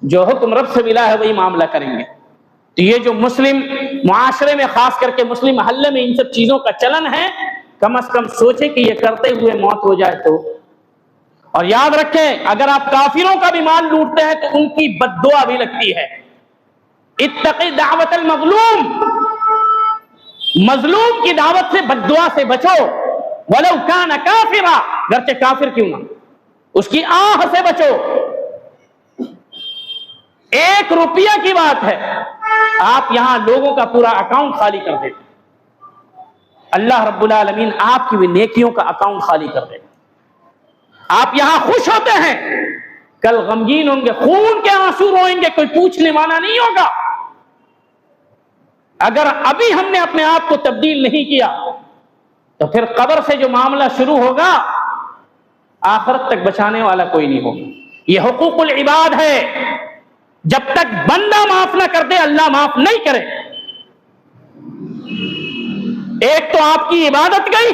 جو حکم رب سے ملا ہے وہی معاملہ کریں گے۔ تو یہ جو مسلم معاشرے میں، خاص کر کے مسلم محلے میں ان سب چیزوں کا چلن ہے، کم از کم سوچیں کہ یہ کرتے ہوئے موت ہو جائے تو۔ اور یاد رکھیں، اگر آپ کافروں کا بھی مال لوٹتے ہیں تو ان کی بد دعا بھی لگتی ہے۔ اتقی دعوت المظلوم، مظلوم کی دعوت سے، بد دعا سے بچو۔ وَلَوْ كَانَ كَافِرًا، گرچہ کافر کیوں نہ، اس کی آہ سے بچو۔ 1 روپیہ کی بات ہے، آپ یہاں لوگوں کا پورا اکاؤنٹ خالی کر دیتے، اللہ رب العالمین آپ کی بھی نیکیوں کا اکاؤنٹ خالی کر دیتے۔ آپ یہاں خوش ہوتے ہیں، کل غمگین ہوں گے، خون کے آنسو روئیں گے، کوئی پوچھنے والا نہیں ہوگا۔ اگر ابھی ہم نے اپنے آپ کو تبدیل نہیں کیا تو پھر قبر سے جو معاملہ شروع ہوگا، آخرت تک بچانے والا کوئی نہیں ہوگا۔ یہ حقوق العباد ہے، جب تک بندہ معاف نہ کر دے اللہ معاف نہیں کرے۔ ایک تو آپ کی عبادت گئی،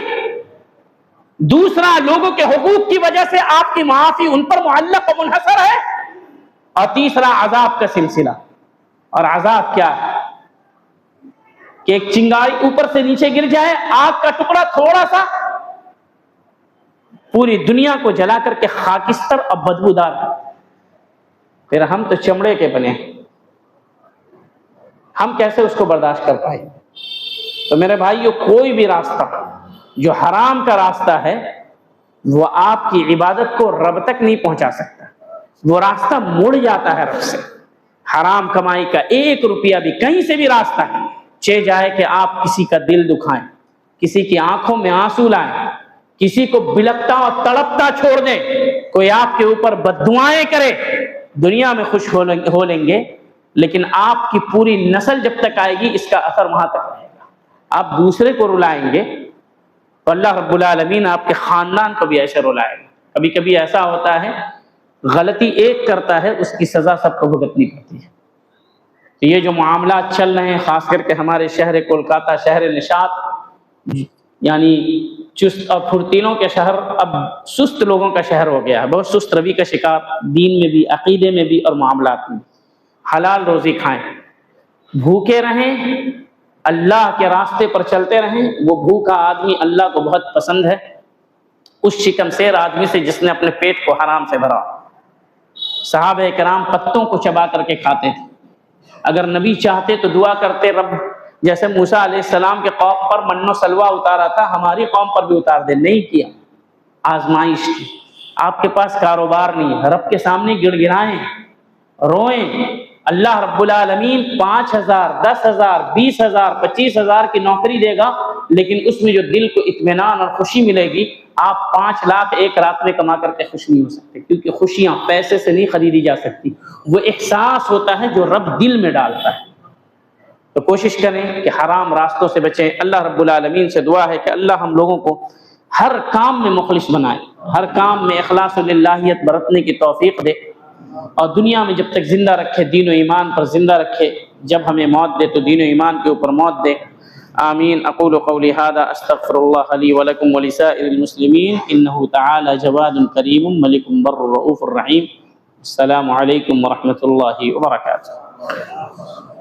دوسرا لوگوں کے حقوق کی وجہ سے آپ کی معافی ان پر معلق و منحصر ہے، اور تیسرا عذاب کا سلسلہ۔ اور عذاب کیا ہے کہ ایک چنگاری اوپر سے نیچے گر جائے، آگ کا ٹکڑا تھوڑا سا پوری دنیا کو جلا کر کے خاکستر اور بدبودار، پھر ہم تو چمڑے کے بنے، ہم کیسے اس کو برداشت کر پائے؟ تو میرے بھائیو، کوئی بھی راستہ جو حرام کا راستہ ہے وہ آپ کی عبادت کو رب تک نہیں پہنچا سکتا، وہ راستہ مڑ جاتا ہے رب سے۔ حرام کمائی کا 1 روپیہ بھی کہیں سے بھی راستہ ہے، چہ جائے کہ آپ کسی کا دل دکھائیں، کسی کی آنکھوں میں آنسو لائیں، کسی کو بلکتا اور تڑپتا چھوڑ دیں، کوئی آپ کے اوپر بددعائیں کرے، دنیا میں خوش ہو لیں گے، لیکن آپ کی پوری نسل جب تک آئے گی اس کا اثر وہاں تک رہے گا۔ آپ دوسرے کو رلائیں گے تو اللہ رب العالمین آپ کے خاندان کو بھی ایسے رلائے گا۔ کبھی کبھی ایسا ہوتا ہے، غلطی ایک کرتا ہے، اس کی سزا سب کو بھگتنی پڑتی ہے۔ کہ یہ جو معاملات چل رہے ہیں خاص کر کے ہمارے شہر کولکاتہ، شہر نشاط، یعنی چست اور پھرتیلوں کے شہر اب سست لوگوں کا شہر ہو گیا ہے، بہت سست روی کا شکار، دین میں بھی، عقیدے میں بھی اور معاملات میں بھی۔ حلال روزی کھائیں، بھوکے رہیں، اللہ کے راستے پر چلتے رہیں۔ وہ بھوکا آدمی اللہ کو بہت پسند ہے اس شکم سیر آدمی سے جس نے اپنے پیٹ کو حرام سے بھرا۔ صحابہ کرام پتوں کو چبا کر کے کھاتے تھے۔ اگر نبی چاہتے تو دعا کرتے، رب جیسے موسیٰ علیہ السلام کے قوم پر من و سلوہ اتارا تھا ہماری قوم پر بھی اتار دے، نہیں کیا، آزمائش کی۔ آپ کے پاس کاروبار نہیں ہے، رب کے سامنے گڑ گڑائیں، روئیں۔ اللہ رب العالمین 5,000 10,000 20,000 25,000 کی نوکری دے گا، لیکن اس میں جو دل کو اطمینان اور خوشی ملے گی، آپ 5 لاکھ ایک رات میں کما کر کے خوش نہیں ہو سکتے، کیونکہ خوشیاں پیسے سے نہیں خریدی جا سکتی۔ وہ احساس ہوتا ہے جو رب دل میں ڈالتا ہے۔ تو کوشش کریں کہ حرام راستوں سے بچیں۔ اللہ رب العالمین سے دعا ہے کہ اللہ ہم لوگوں کو ہر کام میں مخلص بنائے، ہر کام میں اخلاص و للہیت برتنے کی توفیق دے، اور دنیا میں جب تک زندہ رکھے دین و ایمان پر زندہ رکھے، جب ہمیں موت دے تو دین و ایمان کے اوپر موت دے۔ آمین۔ اقول قولی ھذا استغفر اللہ لی ولکم ولسائر المسلمین انہ تعالی جواد کریم ملک بر رؤوف الرحیم۔ السلام علیکم ورحمۃ اللہ وبرکاتہ۔